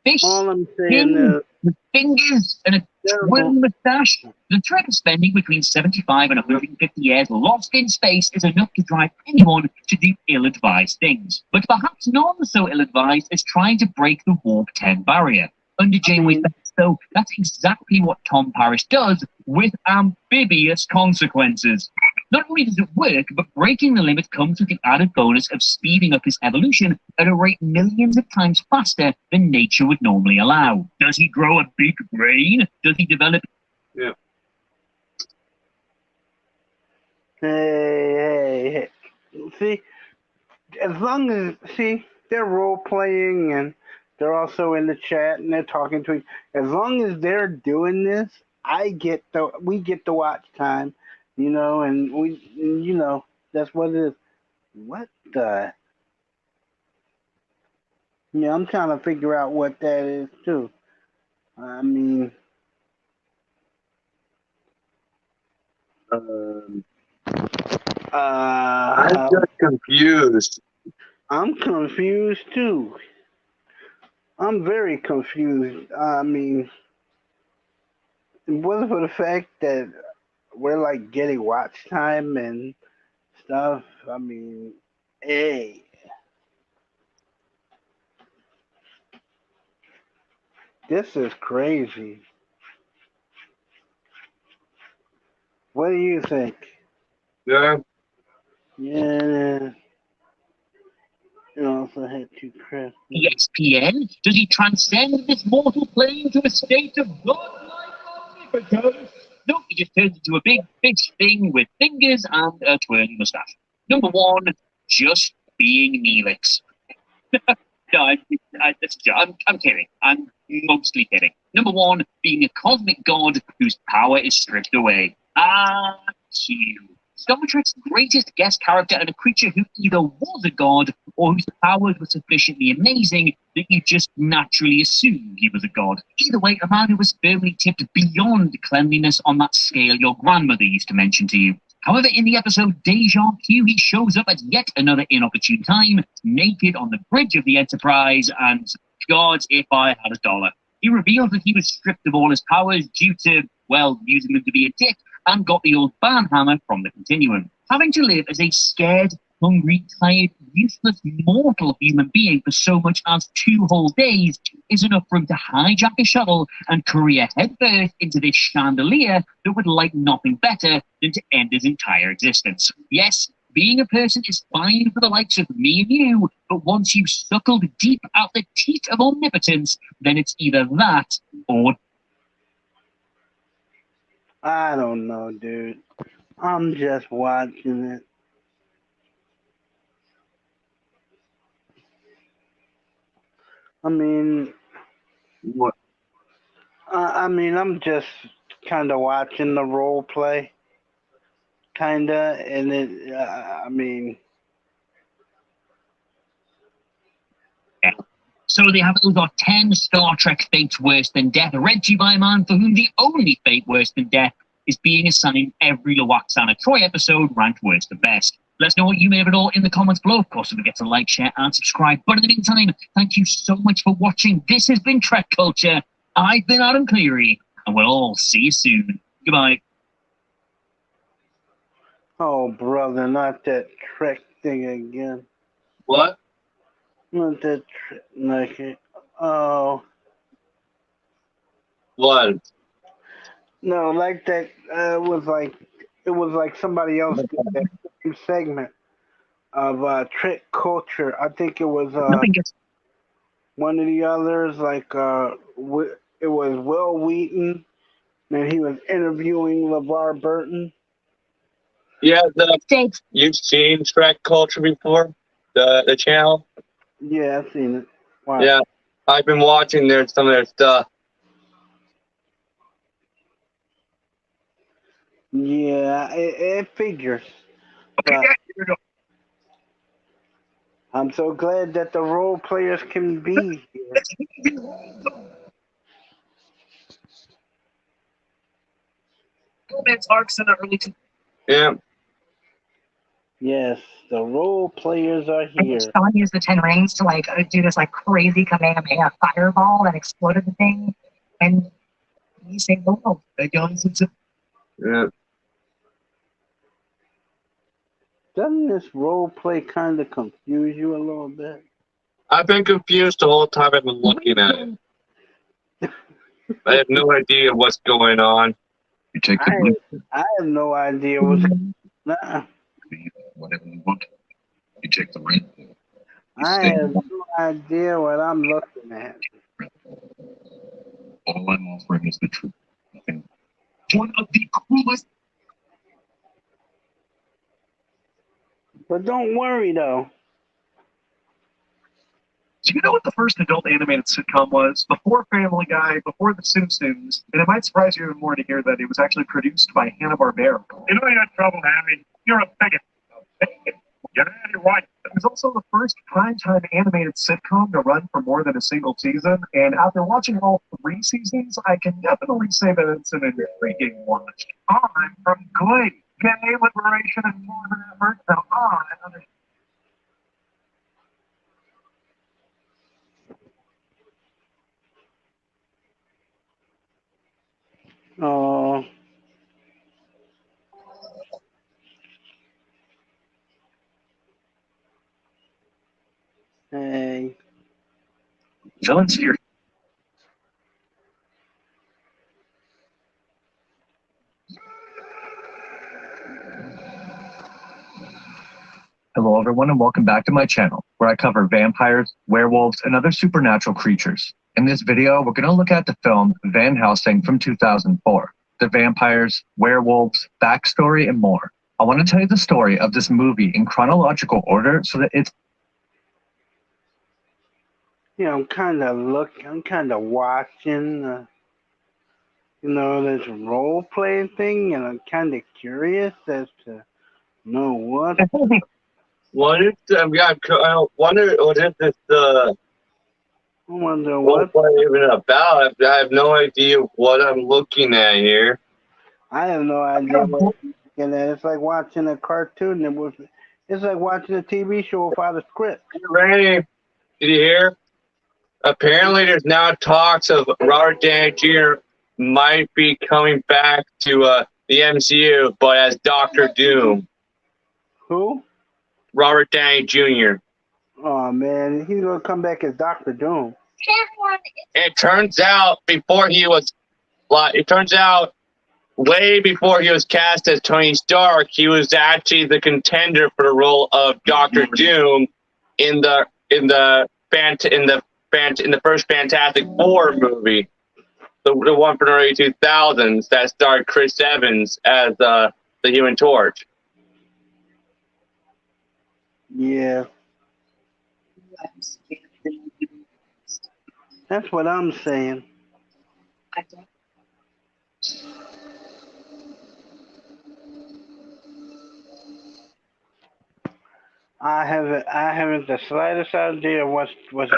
S3: fish
S1: all I'm saying
S3: thing
S1: is
S3: with fingers and a twirl moustache? The threat of spending between 75 and 150 years lost in space is enough to drive anyone to do ill-advised things. But perhaps none so ill-advised as trying to break the warp 10 barrier. Under Janeway's so that's exactly what Tom Paris does with amphibious consequences. Not only does it work, but breaking the limit comes with the added bonus of speeding up his evolution at a rate millions of times faster than nature would normally allow. Does he grow a big brain? Does he develop?
S2: Yeah.
S1: hey. See, as long as they're role playing and they're also in the chat and they're talking to each. As long as they're doing this, we get the watch time, and that's what it is. What the? Yeah, I'm trying to figure out what that is too. I mean,
S2: I'm just confused.
S1: I'm confused too. I'm very confused. I mean, it wasn't for the fact that we're like getting watch time and stuff. I mean, hey, this is crazy. What do you think?
S2: Yeah.
S1: Yeah, you also had two Chris.
S3: ESPN? Does he transcend this mortal plane to a state of godlike omnipotence? No, he just turns into a big fish thing with fingers and a twirly moustache. Number one, just being Neelix. No, I'm kidding. I'm mostly kidding. Number one, being a cosmic god whose power is stripped away. Q. Star Trek's greatest guest character and a creature who either was a god or whose powers were sufficiently amazing that you just naturally assumed he was a god. Either way, a man who was firmly tipped beyond cleanliness on that scale your grandmother used to mention to you. However, in the episode Deja Q, he shows up at yet another inopportune time, naked on the bridge of the Enterprise, and God, if I had $1. He reveals that he was stripped of all his powers due to, well, using them to be a dick, and got the old banhammer from the Continuum. Having to live as a scared, hungry, tired, useless, mortal human being for so much as 2 whole days is enough for him to hijack a shuttle and career headfirst into this chandelier that would like nothing better than to end his entire existence. Yes, being a person is fine for the likes of me and you, but once you've suckled deep out the teat of omnipotence, then it's either that or...
S1: I don't know, dude. I'm just watching it. I mean,
S2: What?
S1: I'm just kind of watching the role play, kinda, and it. I mean,
S3: So they have over 10 Star Trek fates worse than death, read to you by a man for whom the only fate worse than death is being assigned every Lwaxana Troy episode ranked worst to best. Let us know what you made of it all in the comments below. Of course, don't forget to like, share, and subscribe. But in the meantime, thank you so much for watching. This has been Trek Culture. I've been Adam Cleary, and we'll all see you soon. Goodbye.
S1: oh brother, not that Trek thing again.
S2: What?
S1: Not that like oh
S2: What?
S1: no, like that. It was like somebody else did that. segment of Trick Culture. I think it was
S3: Nothing gets.
S1: one of the others, like it was Will Wheaton, and he was interviewing LeVar Burton.
S2: Yeah, you've seen Track Culture before, the channel.
S1: Yeah, I've seen it. Wow.
S2: Yeah, I've been watching some of their stuff.
S1: Yeah, it figures.
S3: Okay,
S1: But
S3: yeah, here we go.
S1: I'm so glad that the role players can be here.
S3: Romance arcs in the early 2000s.
S2: Yeah.
S1: Yes, the role players are here.
S4: Sean used the 10 rings to like do this like crazy Kamehameha fireball that exploded the thing, and he saved the world.
S2: Yeah.
S1: Doesn't this role play kind of confuse you a little bit?
S2: I've been confused the whole time I've been looking at it. I have no idea what's going on.
S3: You take the blue,
S1: I have no idea what's going on.
S3: whatever you want. You take the red.
S1: I have no idea what I'm looking at.
S3: All I'm offering is the truth. Nothing. One of the coolest.
S1: But don't worry though.
S3: Do you know what the first adult animated sitcom was? Before Family Guy, before The Simpsons, and it might surprise you even more to hear that it was actually produced by Hanna-Barbera. You know you had trouble, Harry. You're a bigot. You're right. It was also the first primetime animated sitcom to run for more than a single season, and after watching all 3 seasons, I can definitely say that it's an intriguing watch. I'm from Glee. Gay liberation and more than effort, so I understand.
S1: Oh. Hey.
S3: Villains here. Hello everyone and welcome back to my channel, where I cover vampires, werewolves, and other supernatural creatures. In this video, we're going to look at the film Van Helsing from 2004, the vampires, werewolves, backstory, and more. I want to tell you the story of this movie in chronological order so that it's...
S1: Yeah, I'm kind of watching, this role playing thing, and I'm kind of curious as to know what.
S2: What is I wonder what is this
S1: I wonder
S2: what's that even about? I have no idea what I'm looking at here.
S1: I have no idea what I'm looking at. It's like watching a cartoon. It's like watching a TV show without a script.
S2: Randy, did you hear? Apparently, there's now talks of Robert Downey Jr. might be coming back to the MCU, but as Doctor Doom.
S1: Who?
S2: Robert Downey Jr.
S1: Oh man, he's gonna come back as Doctor Doom.
S2: It turns out way before he was cast as Tony Stark, he was actually the contender for the role of Doctor Doom in the first Fantastic Four movie, the one from the early 2000s that starred Chris Evans as the Human Torch.
S1: Yeah. That's what I'm saying. I haven't the slightest idea what's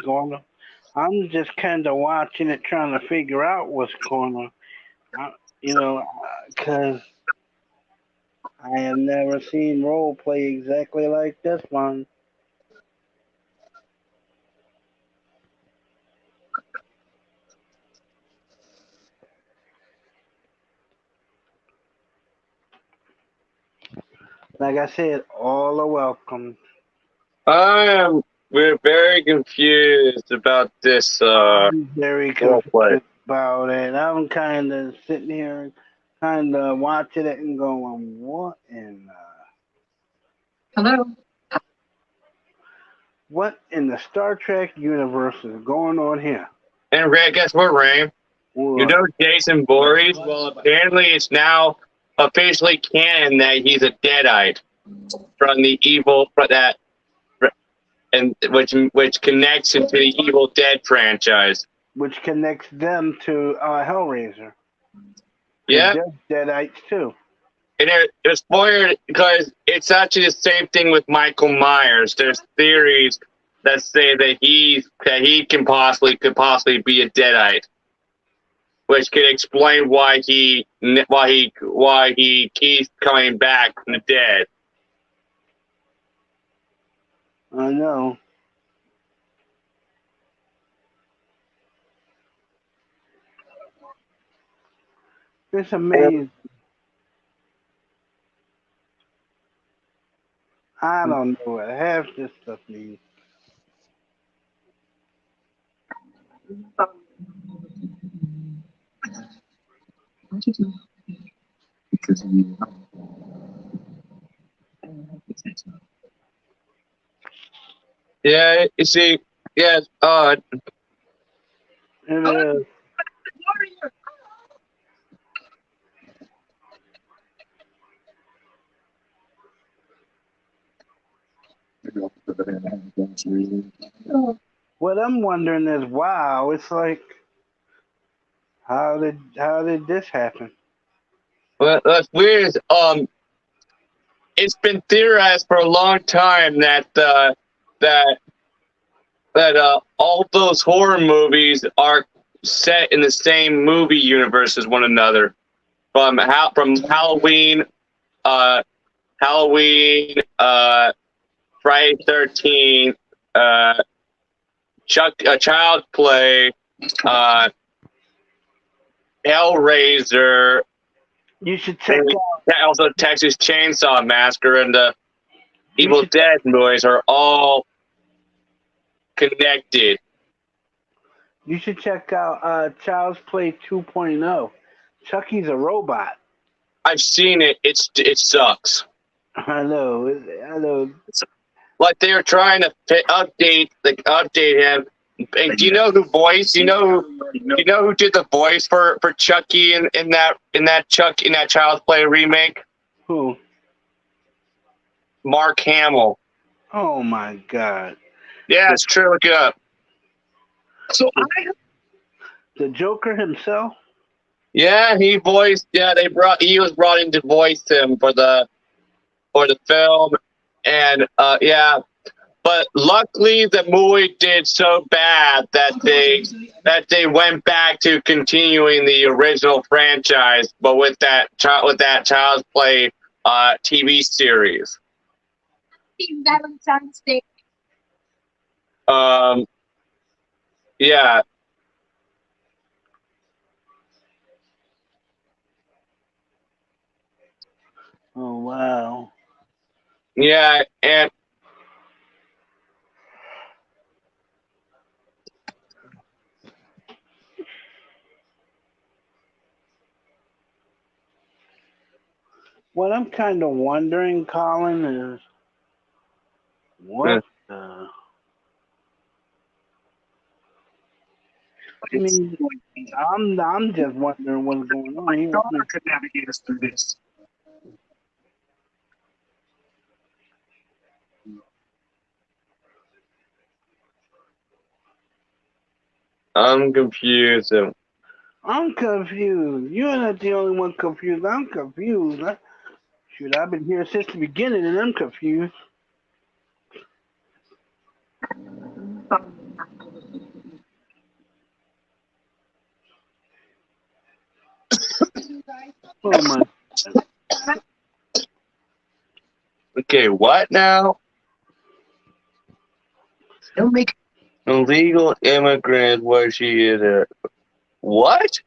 S1: going on. I'm just kind of watching it, trying to figure out what's going on. Because I have never seen role play exactly like this one. Like I said, all are welcome.
S2: We're very confused about this.
S1: I'm very
S2: role play.
S1: confused about it. I'm kind of sitting here, kind of watching it and going, "What in
S4: Hello.
S1: What in the Star Trek universe is going on here?
S2: And Ray, guess what, Ray?
S1: What?
S2: You know Jason Voorhees? Well, apparently it's now officially canon that he's a Deadite from the evil that, and which connects into the Evil Dead franchise.
S1: Which connects them to Hellraiser.
S2: Yeah,
S1: They're Deadites too.
S2: and it's spoiled because it's actually the same thing with Michael Myers. There's theories that say that he could possibly be a Deadite, which could explain why he keeps coming back from the dead.
S1: I know. It's amazing. I don't know what half this stuff means.
S3: Because you.
S2: Yeah, you see, yeah,
S1: It is. What I'm wondering is, wow, it's like, how did this happen?
S2: well, that's weird. It's been theorized for a long time that all those horror movies are set in the same movie universe as one another. From Halloween, Friday 13th, Child's Play, Hellraiser.
S1: You should check out.
S2: Also, Texas Chainsaw Massacre and the Evil Dead movies are all connected.
S1: You should check out Child's Play 2.0. Chucky's a robot.
S2: I've seen it. It sucks.
S1: I know.
S2: Like they were trying to update him. And do you know who voiced? Do you know who did the voice for Chucky in that Child's Play remake?
S1: Who?
S2: Mark Hamill.
S1: Oh my God.
S2: Yeah, it's true. Look it up.
S3: So
S1: The Joker himself.
S2: Yeah, he voiced. Yeah, he was brought in to voice him for the film, and yeah. But luckily, the movie did so bad that they went back to continuing the original franchise, but with that Child's Play TV series.
S4: Valentine's Day.
S2: Yeah.
S1: Oh wow.
S2: Yeah, and
S1: What I'm kind of wondering, Colin, is what the. I mean, I'm just wondering what's going on.
S3: my daughter could navigate us through this.
S2: I'm confused.
S1: I'm confused. You're not the only one confused. I'm confused. Shoot, I've been here since the beginning, and I'm confused. Oh my.
S2: Okay, what now?
S3: Don't make
S2: Illegal immigrant, was she in a what?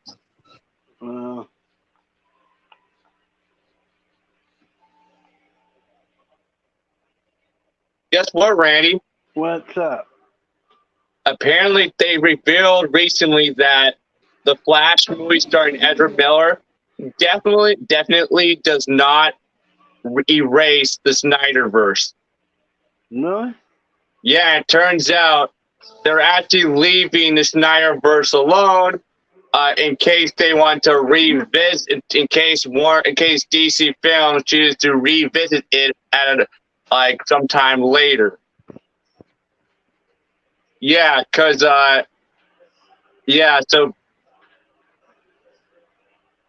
S2: Guess what, Randy?
S1: What's up?
S2: Apparently, they revealed recently that the Flash movie starring Ezra Miller definitely does not erase the Snyderverse.
S1: No?
S2: Yeah, it turns out they're actually leaving the Snyderverse alone in case they want to revisit, in case DC Films chooses to revisit it at sometime later. Yeah, because so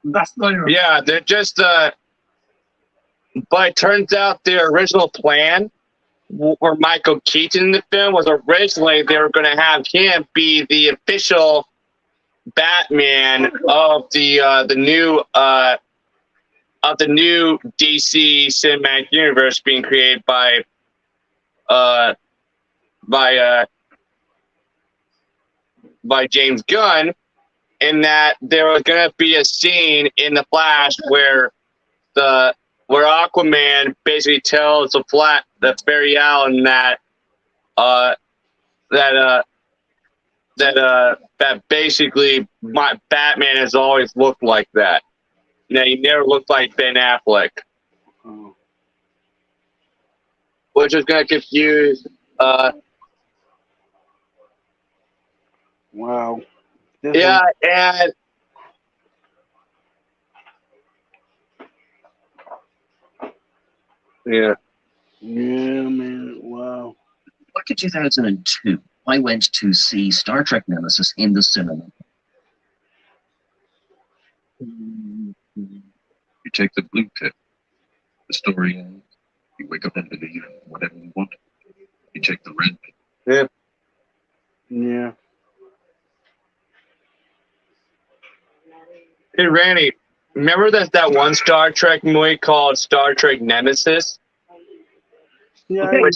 S3: That's not
S2: yeah, they're just but it turns out their original plan for Michael Keaton in the film was originally they were going to have him be the official Batman of the new DC cinematic universe being created by James Gunn, in that there was going to be a scene in the Flash where Aquaman basically tells the Barry Allen that basically Batman has always looked like that. He never looked like Ben Affleck, which is going to confuse.
S1: Wow.
S2: Yeah, and yeah.
S1: Yeah, man. Wow.
S3: Back in 2002, I went to see Star Trek Nemesis in the cinema. You take the blue pill. The story ends. You wake up and believe whatever you want. You take the red pill.
S2: Yeah.
S1: Yeah.
S2: Hey, Randy, remember that one Star Trek movie called Star Trek Nemesis,
S1: Yeah.
S2: which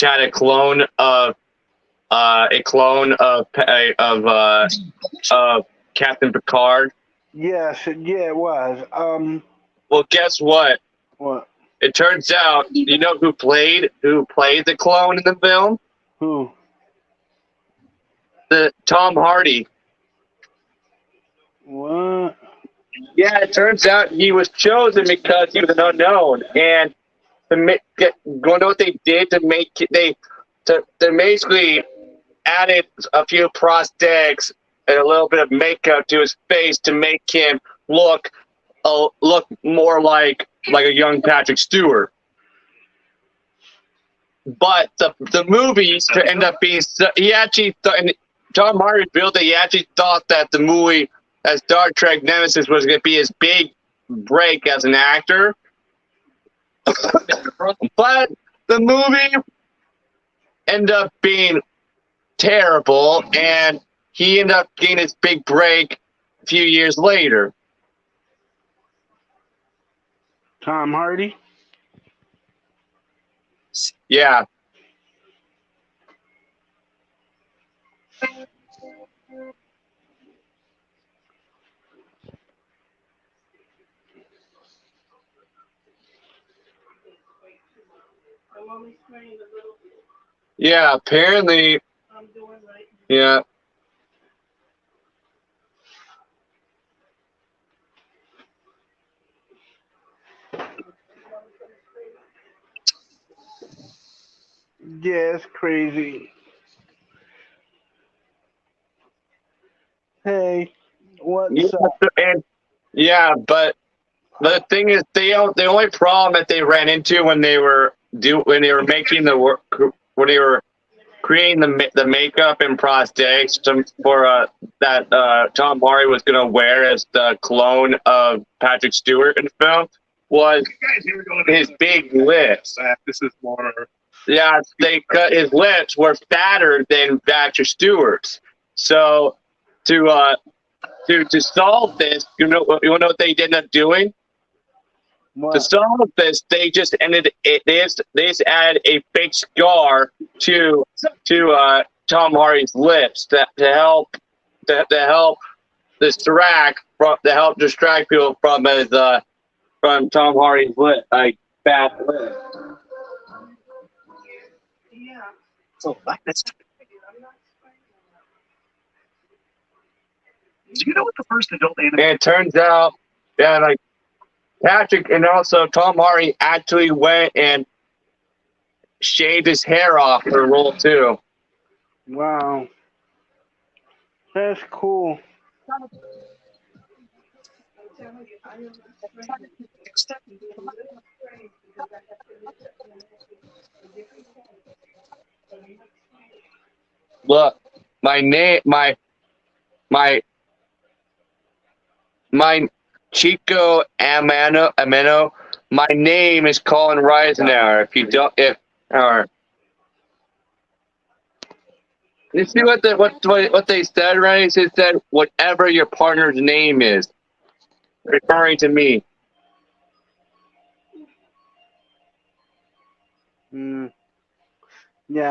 S2: had a clone of Captain Picard?
S1: Yes. Yeah, it was.
S2: Well, guess what?
S1: What?
S2: It turns out, you know who played the clone in the film?
S1: Who?
S2: The Tom Hardy.
S1: What?
S2: Yeah, it turns out he was chosen because he was an unknown, and to know what they did to make it, they basically added a few prosthetics and a little bit of makeup to his face to make him look more like a young Patrick Stewart. But the movie to end up being, he actually and Tom Hardy revealed that he actually thought that the movie as Star Trek Nemesis was going to be his big break as an actor. But the movie ended up being terrible, and he ended up getting his big break a few years later.
S1: Tom Hardy?
S2: Yeah. Yeah, apparently. Yeah.
S1: Yeah, it's crazy. Hey, what's up?
S2: But the thing is, the only problem that they ran into when they were making the work, when they were creating the makeup and prosthetics for that Tom Hardy was going to wear as the clone of Patrick Stewart in the film, was his big lips.
S5: This is more.
S2: Yeah, his lips were fatter than Patrick Stewart's. So to solve this, you know what they ended up doing?
S1: What?
S2: To solve this, they just added a fake scar to Tom Hardy's lips to help distract people from Tom Hardy's lip, fat lips.
S3: So that's. Do you know what the first adult animated?
S2: And it turns out, yeah, Patrick and also Tom Hardy actually went and shaved his hair off for the role too.
S1: Wow. That's cool.
S2: Look, my name, my Chico Ameno. My name is Colin Reisenauer. If you don't, you see what they said, right? It said whatever your partner's name is, referring to me.
S1: Yeah,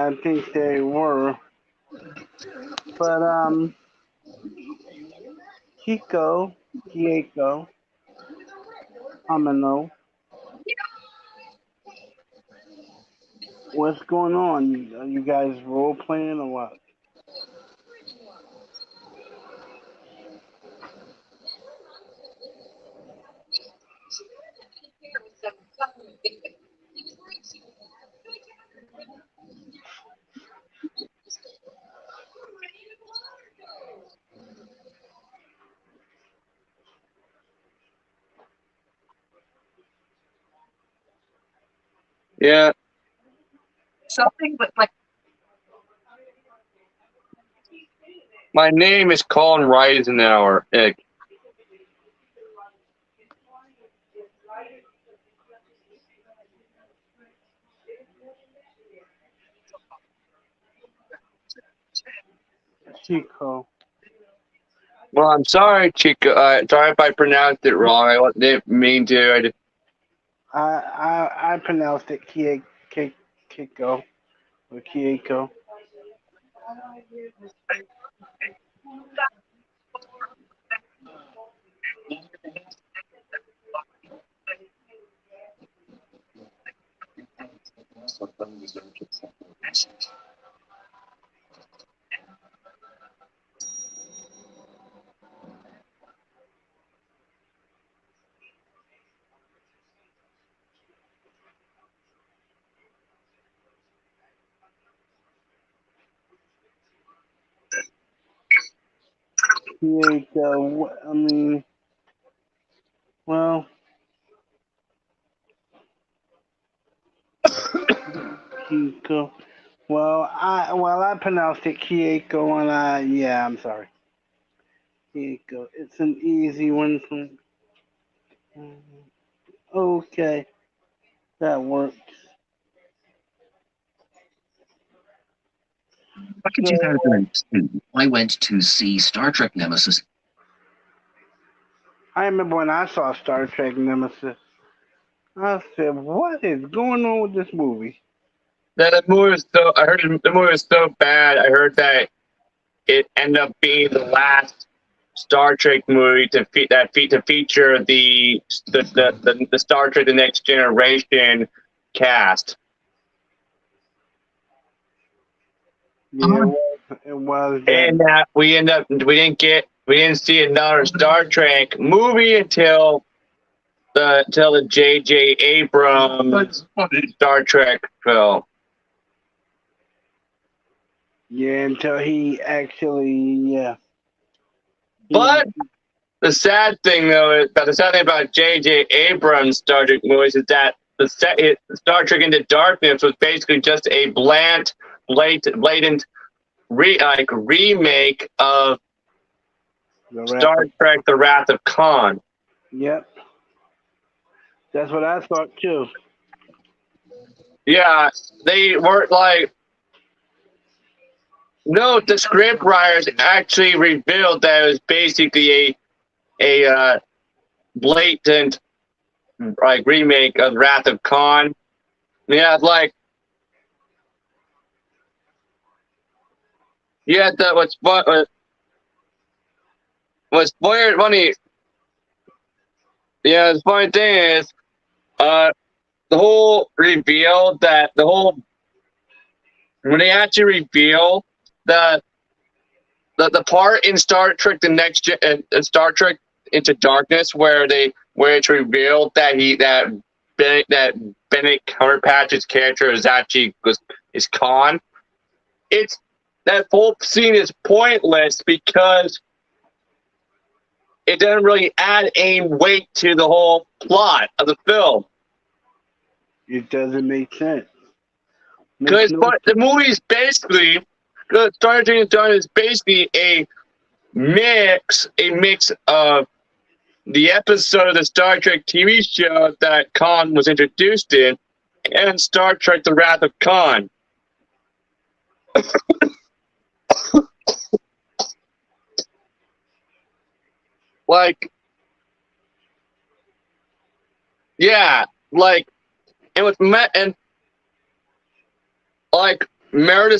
S1: I think they were. But Chico, Ameno. What's going on? Are you guys role playing or what?
S2: Yeah,
S4: Something, but like
S2: my name is Colin Reisenauer.
S1: Chico.
S2: Well, I'm sorry, Chico. Sorry if I pronounced it wrong. I didn't mean to.
S1: I pronounced it Kiko or Kieko. Kieko. I mean, well, Kiko. I pronounced it Kieko, and yeah, I'm sorry. Kieko. It's an easy one from. Okay, that works.
S3: Back in 2002, I went to see Star Trek Nemesis.
S1: I remember when I saw Star Trek Nemesis. I said, "What is going on with this movie?"
S2: The movie was so. I heard the movie was so bad. I heard that it ended up being the last Star Trek movie to feature the Star Trek: The Next Generation cast.
S1: Yeah, it was.
S2: And we didn't see another Star Trek movie until the J.J. Abrams Star Trek film.
S1: Yeah, until he actually,
S2: But the sad thing about J.J. Abrams Star Trek movies is that Star Trek Into Darkness was basically just a blatant remake of Star Trek: The Wrath of Khan.
S1: Yep. That's what I thought too.
S2: Yeah, they weren't like. No, the script writers actually revealed that it was basically a blatant remake of Wrath of Khan. Yeah, that what's funny. Yeah, the funny thing is, the whole reveal that when they actually reveal that the part in Star Trek Star Trek Into Darkness, where it's revealed that Benedict Cumberbatch's character is Khan. It's that whole scene is pointless because it doesn't really add any weight to the whole plot of the film.
S1: It doesn't make sense.
S2: Because the movie is basically Star Trek Into Darkness is basically a mix of the episode of the Star Trek TV show that Khan was introduced in and Star Trek The Wrath of Khan. Like, yeah, like, and with Meredith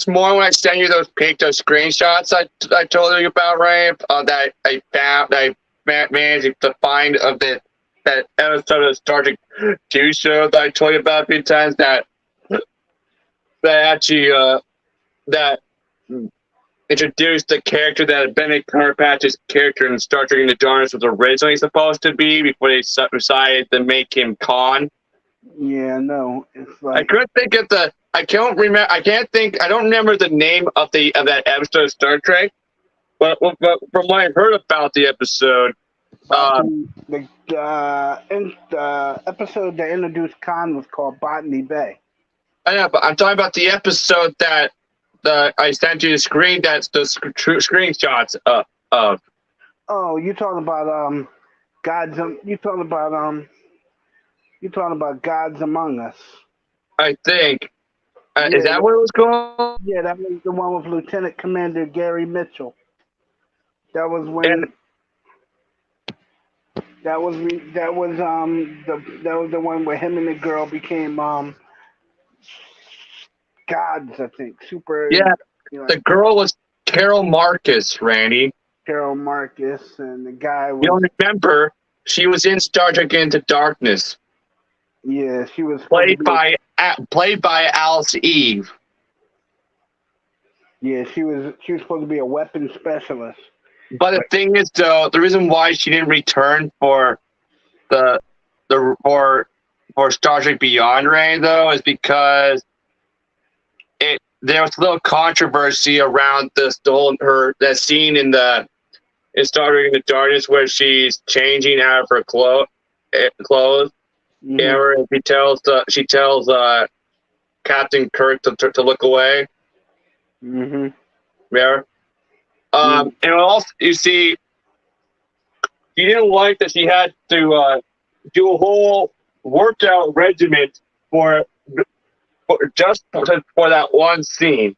S2: Moore, when I sent you those screenshots I told you about, right? That I found, that I managed to find of that episode of the Star Trek 2 show that I told you about a few times, that actually that introduced the character that Benedict Cumberbatch's character in Star Trek Into Darkness was originally supposed to be before they decided to make him Khan.
S1: Yeah, no, it's like
S2: I couldn't think of the. I can't remember. I don't remember the name of that episode of Star Trek. But from what I heard about the episode,
S1: the episode that introduced Khan was called Botany Bay.
S2: I know, but I'm talking about the episode that I sent you the screen. That's the screenshots of.
S1: Oh, you talking about Gods? You talking about Gods Among Us?
S2: I think.
S1: Yeah,
S2: is that what it was called?
S1: Yeah, that was the one with Lieutenant Commander Gary Mitchell. That was when. That was the one where him and the girl became gods, I think. Super.
S2: Yeah,
S1: you know,
S2: the girl was Carol Marcus, Randy.
S1: Carol Marcus, and the guy was.
S2: You don't remember? She was in Star Trek Into Darkness.
S1: Yeah, she was
S2: played by Alice Eve.
S1: Yeah, she was supposed to be a weapons specialist.
S2: But the thing is, though, the reason why she didn't return for for Star Trek Beyond, Ray, though, is because there was a little controversy around that scene in Star Trek Into Darkness where she's changing out of her clothes.
S1: Mm-hmm.
S2: Yeah, she tells Captain Kirk to look away.
S1: Mm-hmm.
S2: Yeah. And also, you see, she didn't like that she had to do a whole workout regimen for that one scene.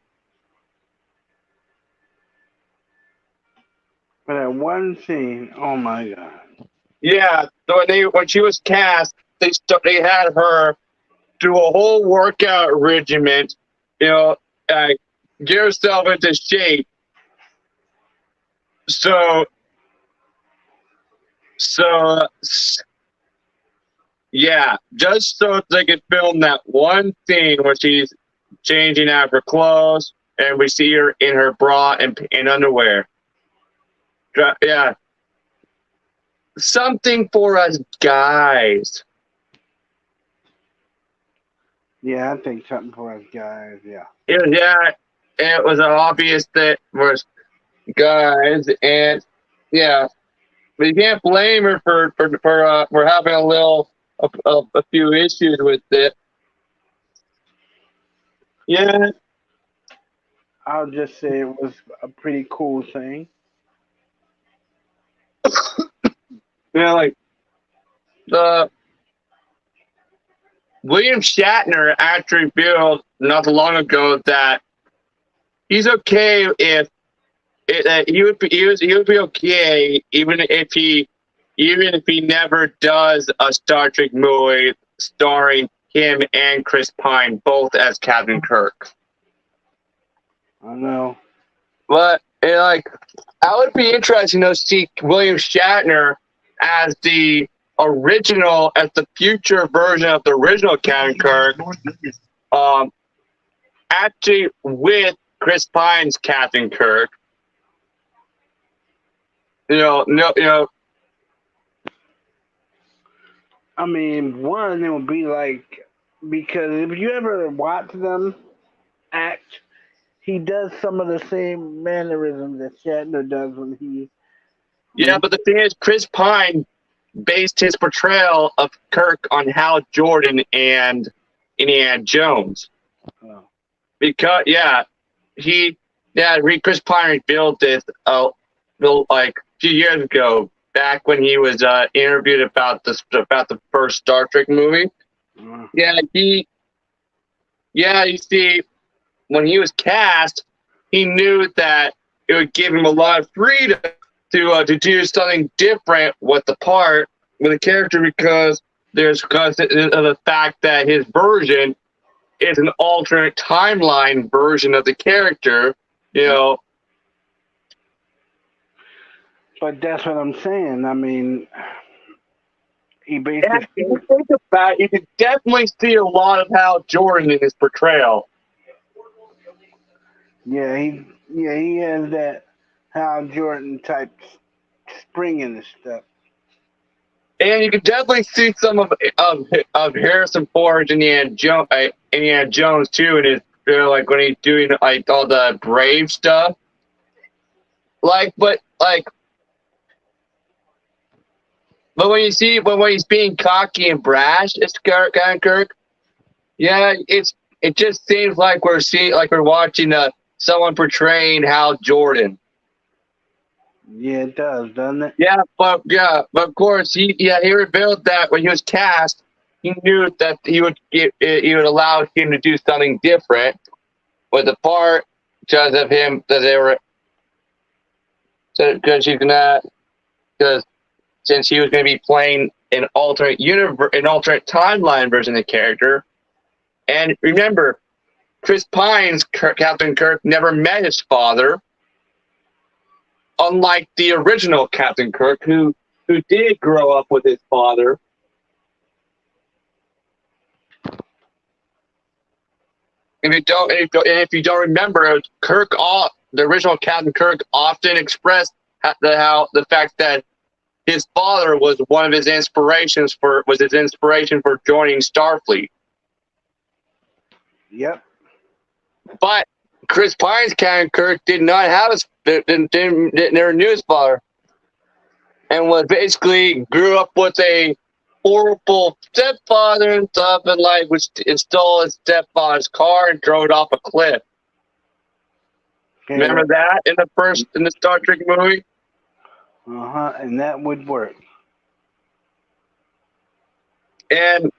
S1: For that one scene, oh my god.
S2: Yeah, so when she was cast, they had her do a whole workout regimen, get herself into shape. So yeah, just so they could film that one scene where she's changing out of her clothes and we see her in her bra and underwear. Yeah. Something for us guys.
S1: Yeah, I think something for us guys, yeah.
S2: It was obvious that for us guys, and yeah, but you can't blame her for having a few issues with it. Yeah,
S1: I'll just say it was a pretty cool thing.
S2: yeah, like the William Shatner actually revealed not too long ago that he's okay if he would be okay even if he never does a Star Trek movie starring him and Chris Pine both as Captain Kirk.
S1: I know.
S2: But I would be interesting to see William Shatner as the future version of the original Captain Kirk, actually with Chris Pine's Captain Kirk.
S1: I mean, one, it would be like, because if you ever watch them act, he does some of the same mannerisms that Shatner does
S2: Yeah,
S1: when
S2: but the thing is, Chris Pine based his portrayal of Kirk on Hal Jordan and Indiana Jones.
S1: oh,
S2: Because Chris Pine revealed this like a few years ago, back when he was interviewed about the first Star Trek movie.
S1: uh,
S2: You see, when he was cast, he knew that it would give him a lot of freedom to do something different with the character, because of the fact that his version is an alternate timeline version of the character, you know.
S1: but that's what I'm saying. I mean, he based
S2: And
S1: it.
S2: if you think about it, you can definitely see a lot of Hal Jordan in his portrayal.
S1: He has that Hal Jordan type spring in his step.
S2: And you can definitely see some of Harrison Ford and Indiana Jones too, in his, like when he's doing like all the brave stuff. But when he's being cocky and brash, it's Kirk. Yeah, it just seems like we're watching someone portraying Hal Jordan.
S1: Yeah, it does, doesn't it?
S2: Yeah, but of course he revealed that when he was cast, he knew that he would allow him to do something different with the part, because of him that they were, because since he was going to be playing an alternate timeline version of the character. And remember, Chris Pine's Captain Kirk never met his father, unlike the original Captain Kirk, who did grow up with his father. If you don't remember, the original Captain Kirk often expressed the fact that his father was one of his inspiration for joining Starfleet.
S1: Yep.
S2: But Chris Pine's Captain Kirk did not have never knew his father, and was basically grew up with a horrible stepfather and stuff, and like stole his stepfather's car and drove it off a cliff.
S1: Okay.
S2: Remember that in the Star Trek movie?
S1: And that would work.
S2: And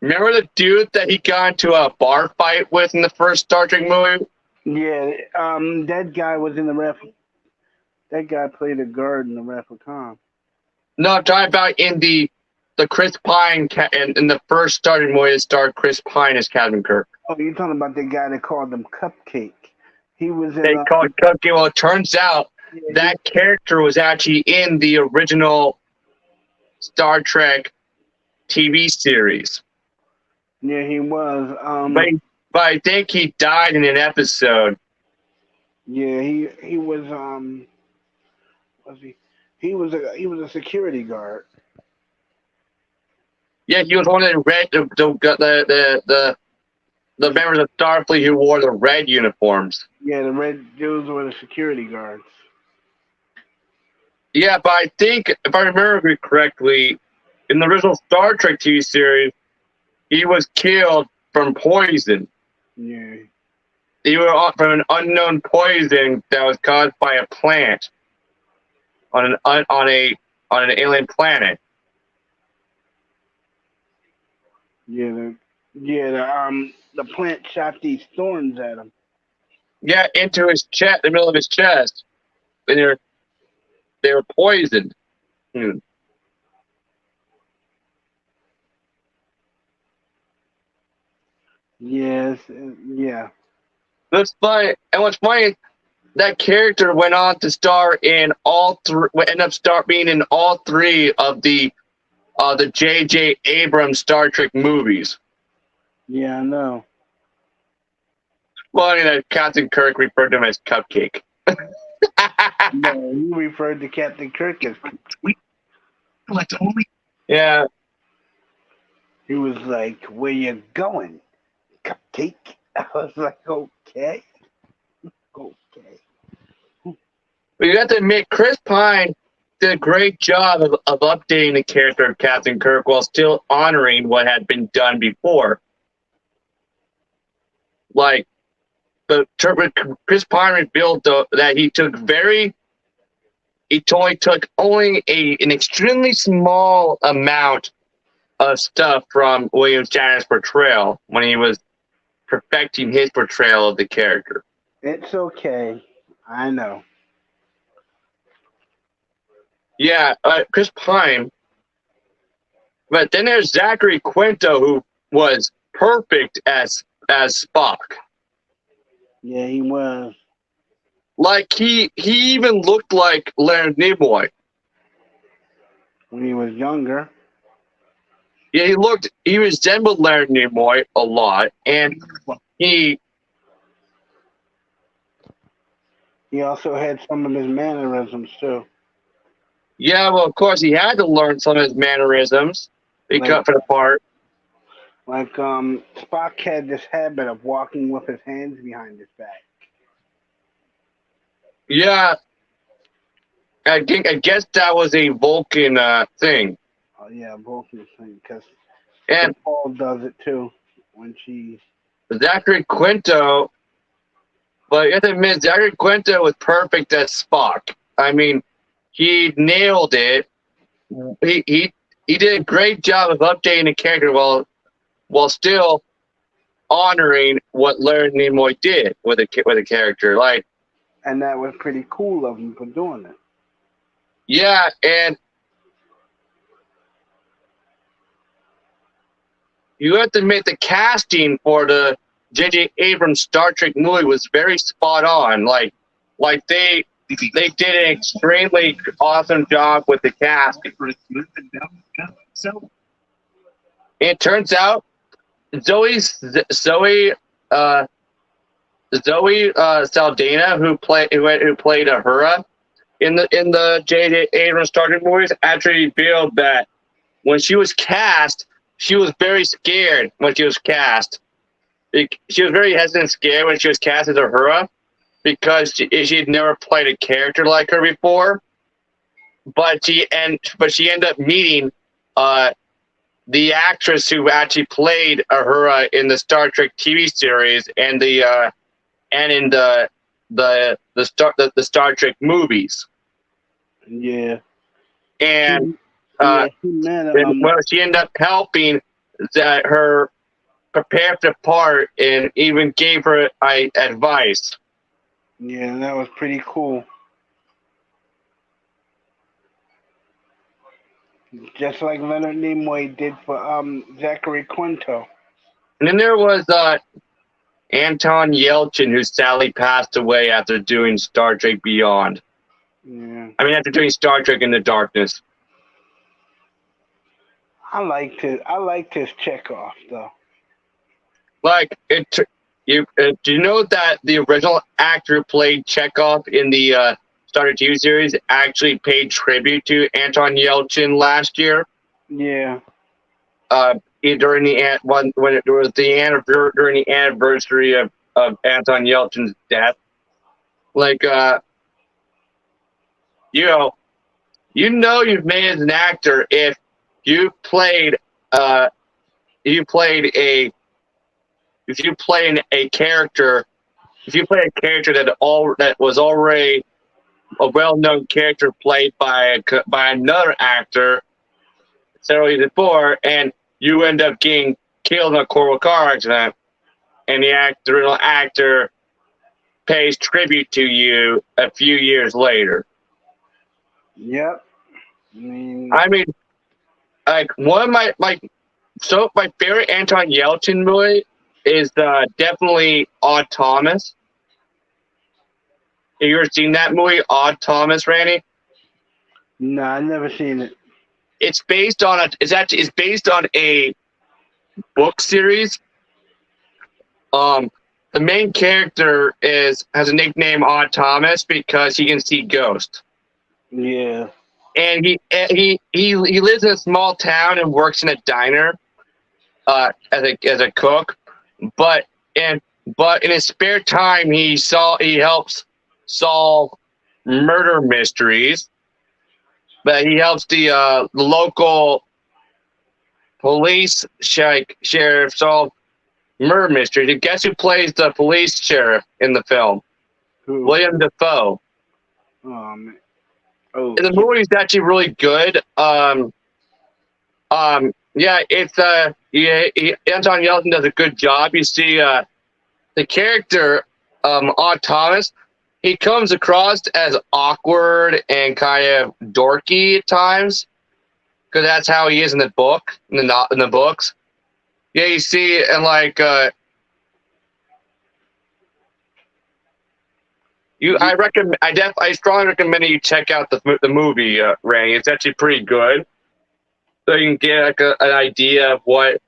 S2: remember the dude that he got into a bar fight with in the first Star Trek movie?
S1: Yeah, that guy was in that guy played a guard in the Replicon.
S2: No, I'm talking about in the Chris Pine in the first Star Trek movie that starred Chris Pine as Captain Kirk.
S1: Oh, you're talking about the guy that called him Cupcake. He was in.
S2: They called it Cupcake. Well, it turns out that character was actually in the original Star Trek TV series.
S1: Yeah, he was.
S2: But I think he died in an episode.
S1: Yeah, he was. Was he? He was a security guard.
S2: Yeah, he was one of the members of Starfleet who wore the red uniforms.
S1: Yeah, the red dudes were the security guards.
S2: Yeah, but I think, if I remember correctly, in the original Star Trek TV series, he was killed from poison.
S1: Yeah.
S2: He was from an unknown poison that was caused by a plant on an alien planet.
S1: Yeah, the plant shot these thorns at him.
S2: Yeah, into his chest, the middle of his chest, and they were poisoned.
S1: Yes, yeah.
S2: That's funny. And what's funny, that character went on to star in being in all three of the J.J. Abrams Star Trek movies.
S1: Yeah, I know.
S2: Funny that Captain Kirk referred to him as Cupcake.
S1: No, you referred to Captain Kirk as.
S3: Collect only.
S2: Yeah.
S1: He was like, "Where you going, cupcake?" I was like, "Okay, okay."
S2: But you have to admit, Chris Pine did a great job of updating the character of Captain Kirk while still honoring what had been done before. Like, Chris Pine revealed that he only took an extremely small amount of stuff from William Shatner's portrayal when he was perfecting his portrayal of the character.
S1: It's okay. I know.
S2: Yeah, Chris Pine. But then there's Zachary Quinto, who was perfect as Spock.
S1: Yeah, he was.
S2: Like he even looked like Leonard Nimoy.
S1: When he was younger.
S2: Yeah, he resembled Leonard Nimoy a lot, and he
S1: also had some of his mannerisms too.
S2: yeah, well, of course, he had to learn some of his mannerisms because for the part.
S1: Like Spock had this habit of walking with his hands behind his back.
S2: Yeah, I guess that was a Vulcan thing.
S1: Oh yeah, Vulcan thing, because
S2: And
S1: Paul does it too when she.
S2: Zachary Quinto, but you have to admit, Zachary Quinto was perfect as Spock. I mean, he nailed it. He did a great job of updating the character while still honoring what Leonard Nimoy did with a character. Like,
S1: And that was pretty cool of him for doing it.
S2: yeah, and you have to admit the casting for the J.J. Abrams Star Trek movie was very spot on. Like they did an extremely awesome job with the cast.
S3: So
S2: It turns out Zoe Saldana, who played Uhura in the J.J. Abrams Star Trek movies, actually revealed that when she was cast, she was very scared when she was cast. She was very hesitant and scared when she was cast as Uhura because she had never played a character like her before. But she ended up meeting the actress who actually played Uhura in the Star Trek TV series and in the Star Trek movies.
S1: Yeah.
S2: And she ended up helping her prepare for the part and even gave her advice.
S1: Yeah, that was pretty cool. Just like Leonard Nimoy did for Zachary Quinto.
S2: And then there was Anton Yelchin, who sadly passed away after doing Star Trek Beyond.
S1: Yeah.
S2: I mean, after doing Star Trek Into Darkness.
S1: I liked his Chekhov though.
S2: Like do you know that the original actor who played Chekhov in the Star Trek TV series actually paid tribute to Anton Yelchin last year?
S1: Yeah.
S2: During the anniversary of Anton Yelchin's death. Like you've made it as an actor if you played a character that was already a well-known character played by another actor several years before, and you end up getting killed in a horrible car accident, and the original actor pays tribute to you a few years later.
S1: Yep.
S2: I mean, like one of my favorite Anton Yelchin movie is definitely Odd Thomas. Have you ever seen that movie, Odd Thomas, Randy?
S1: No, I've never seen it.
S2: It's based on a book series. the main character has a nickname Odd Thomas because he can see ghosts.
S1: Yeah.
S2: And he lives in a small town and works in a diner as a cook. But in his spare time he helps solve murder mysteries. But he helps the local police sheriff solve murder mysteries. And guess who plays the police sheriff in the film?
S1: Who?
S2: William Dafoe.
S1: Oh man. Oh.
S2: And the movie is actually really good. Yeah, it's Anton Yelchin does a good job. You see, the character Odd Thomas, he comes across as awkward and kind of dorky at times, because that's how he is in the book, in the books. Yeah, you see, and like I strongly recommend that you check out the movie, Randy. It's actually pretty good, so you can get like an idea of what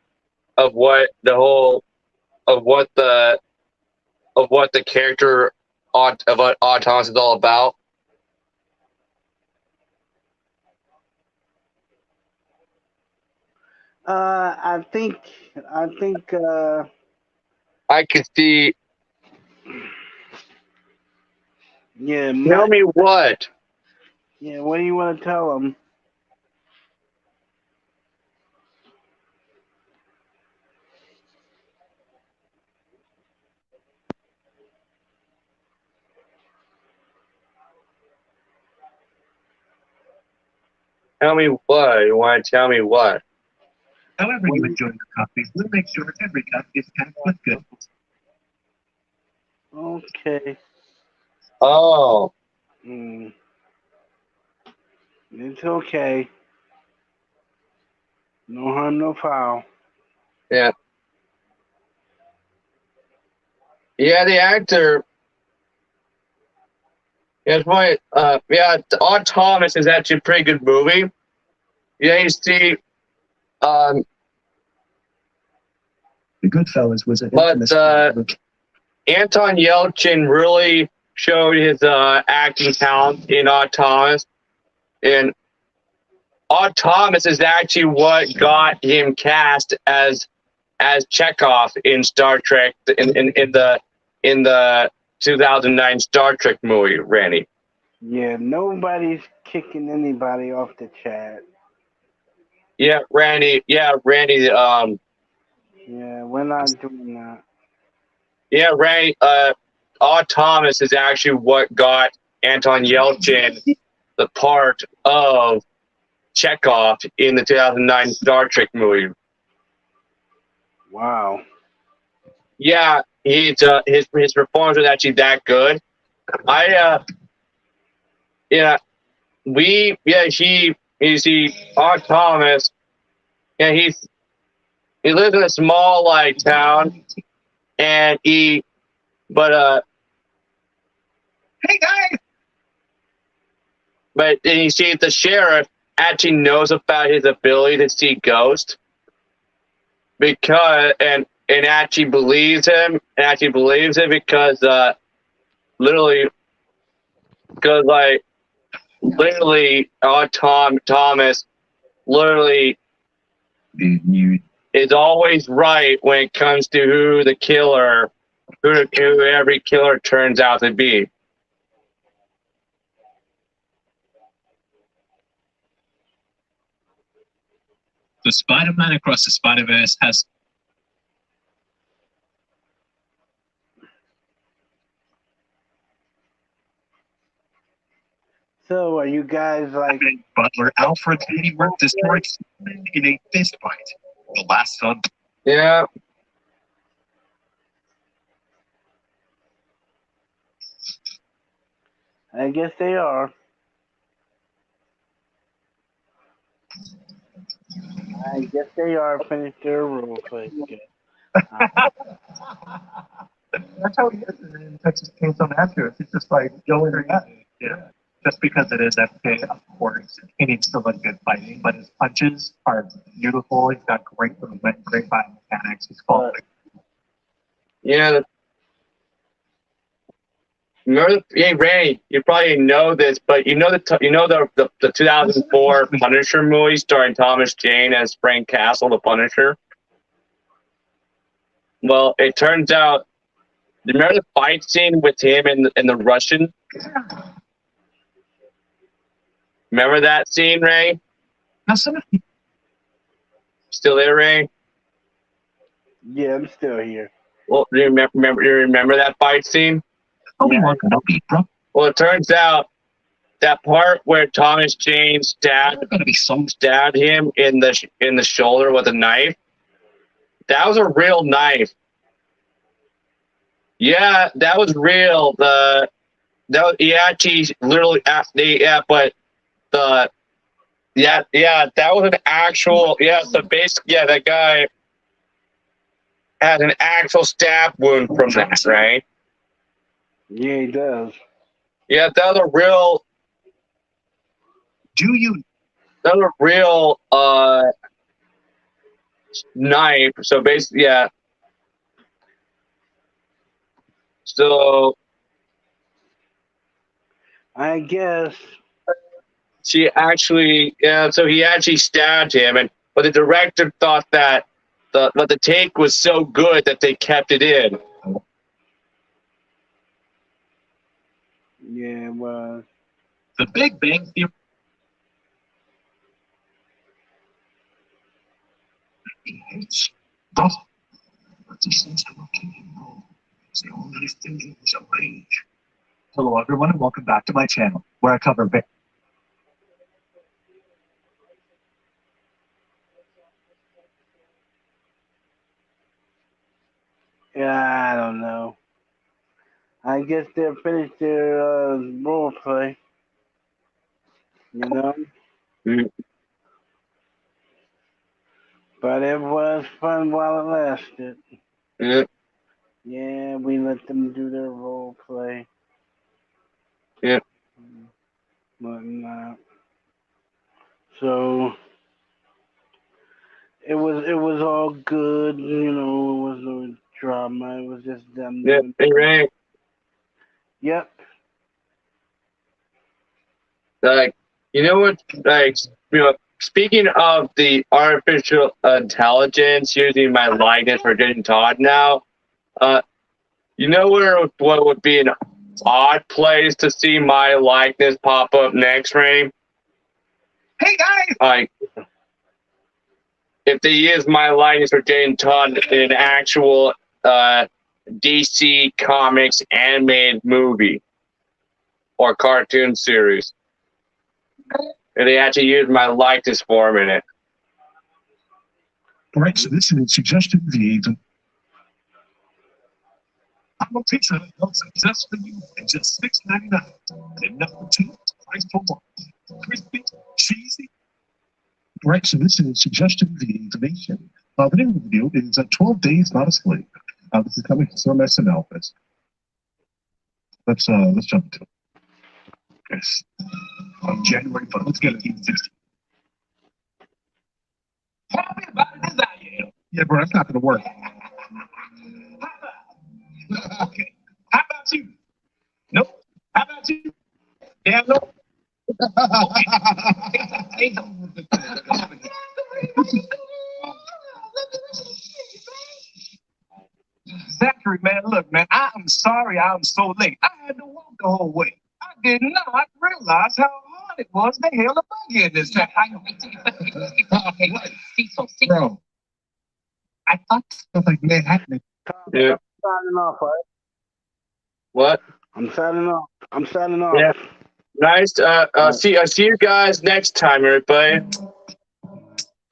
S2: the character Odd Thomas is all about.
S1: I think.
S2: I could see.
S1: Yeah.
S2: Tell me what.
S1: Yeah. What do you want to tell them?
S2: Tell me what. You want to tell me what?
S3: However you enjoy your coffee, we'll make sure every cup is packed with good.
S1: Okay.
S2: Oh.
S1: It's okay. No harm, no foul.
S2: Yeah. Yeah, the actor. Yeah, point. Odd Thomas is actually a pretty good movie. Yeah, you see.
S3: The Goodfellas was an infamous
S2: Anton Yelchin really showed his acting talent in Odd Thomas, and Odd Thomas is actually what got him cast as Chekhov in Star Trek in the 2009 Star Trek movie, Randy.
S1: Yeah, nobody's kicking anybody off the chat.
S2: Yeah, Randy.
S1: Yeah, we're not doing that.
S2: Yeah, Randy. Odd Thomas is actually what got Anton Yelchin the part of Chekhov in the 2009 Star Trek movie.
S1: Wow.
S2: Yeah, his performance was actually that good. You see, Odd Thomas. Yeah, he lives in a small town, and hey guys. But then you see the sheriff actually knows about his ability to see ghosts, because and actually believes him, because literally Odd Thomas literally is always right when it comes to who every killer turns out to be.
S3: The Spider-Man Across the Spider-Verse has.
S1: So, are you guys like
S3: Butler Alfred Pennyworth destroyed Superman in a fist fight? The last son.
S2: Yeah.
S1: I guess they are. Finish their real quick.
S3: That's how he is in Texas Chainsaw Massacre. It's just like going or not. Yeah. Just because it is FK, of course, he needs to look good fighting, but his punches are beautiful. He's got great movement, great biomechanics. He's called.
S2: Yeah. Remember, hey Ray, you probably know this, but you know the 2004 Punisher movie starring Thomas Jane as Frank Castle, the Punisher. Well, it turns out. Remember the fight scene with him and the Russian? Remember that scene, Ray?
S3: Now, some of you
S2: Still there, Ray?
S1: Yeah, I'm still here.
S2: Well, do you remember that fight scene?
S3: Obi-Wan Kenobi, bro.
S2: Well, it turns out that part where Thomas Jane stabbed
S3: Gonna be so
S2: him in the shoulder with a knife. That was a real knife. Yeah, that was real. He actually literally that was an actual So basically, that guy had an actual stab wound from that, right?
S1: Yeah, he does.
S2: Yeah, that was a real.
S3: Do you
S2: That was a real knife. So basically, yeah. So
S1: I guess.
S2: so he actually stabbed him, but the director thought that the take was so good that they kept it in.
S1: Yeah, it was.
S3: the Big Bang Theory? But these things are working. The only thing is a range. Hello, everyone, and welcome back to my channel, where I cover
S1: Yeah, I don't know. I guess they're finished their role play. You know?
S2: Mhm.
S1: But it was fun while it lasted.
S2: Yeah.
S1: Yeah, we let them do their role play.
S2: Yeah.
S1: Whatnot. So it was all good, you know, it was no drama, it was just them
S2: Yeah.
S1: doing.
S2: Hey, Ray.
S1: Yep.
S2: Like, you know what? Like, speaking of the artificial intelligence using my likeness for Jason Todd now, you know what would be an odd place to see my likeness pop up next, Ray?
S3: Hey, guys!
S2: Like, if they use my likeness for Jason Todd in an actual DC Comics animated movie or cartoon series. And they actually used my likeness for him in it.
S3: All right, so this is a suggestion the I'm a pizza just for you at just $6.99. And number two, price for one. Crispy, cheesy. All right, so this is a suggestion the information. The name of the video is 12 Days Not a Slave. This is coming from SNL. Let's jump into it. Yes. On January 1st, let's get it 1860. Tell me about it as I am. Yeah, bro, that's not gonna work. Okay. How about you? Nope. How about you? Yeah, no. Okay. Zachary, man, look, man, I am sorry I'm so late. I had to walk the whole way. I did not realize how hard it was to hail a buggy in this town. Bro, I thought stuff like Manhattan.
S2: Yeah.
S1: Signing off, right?
S2: What?
S1: I'm signing off. I'm signing off.
S2: Yeah. Nice. I see you guys next time, everybody.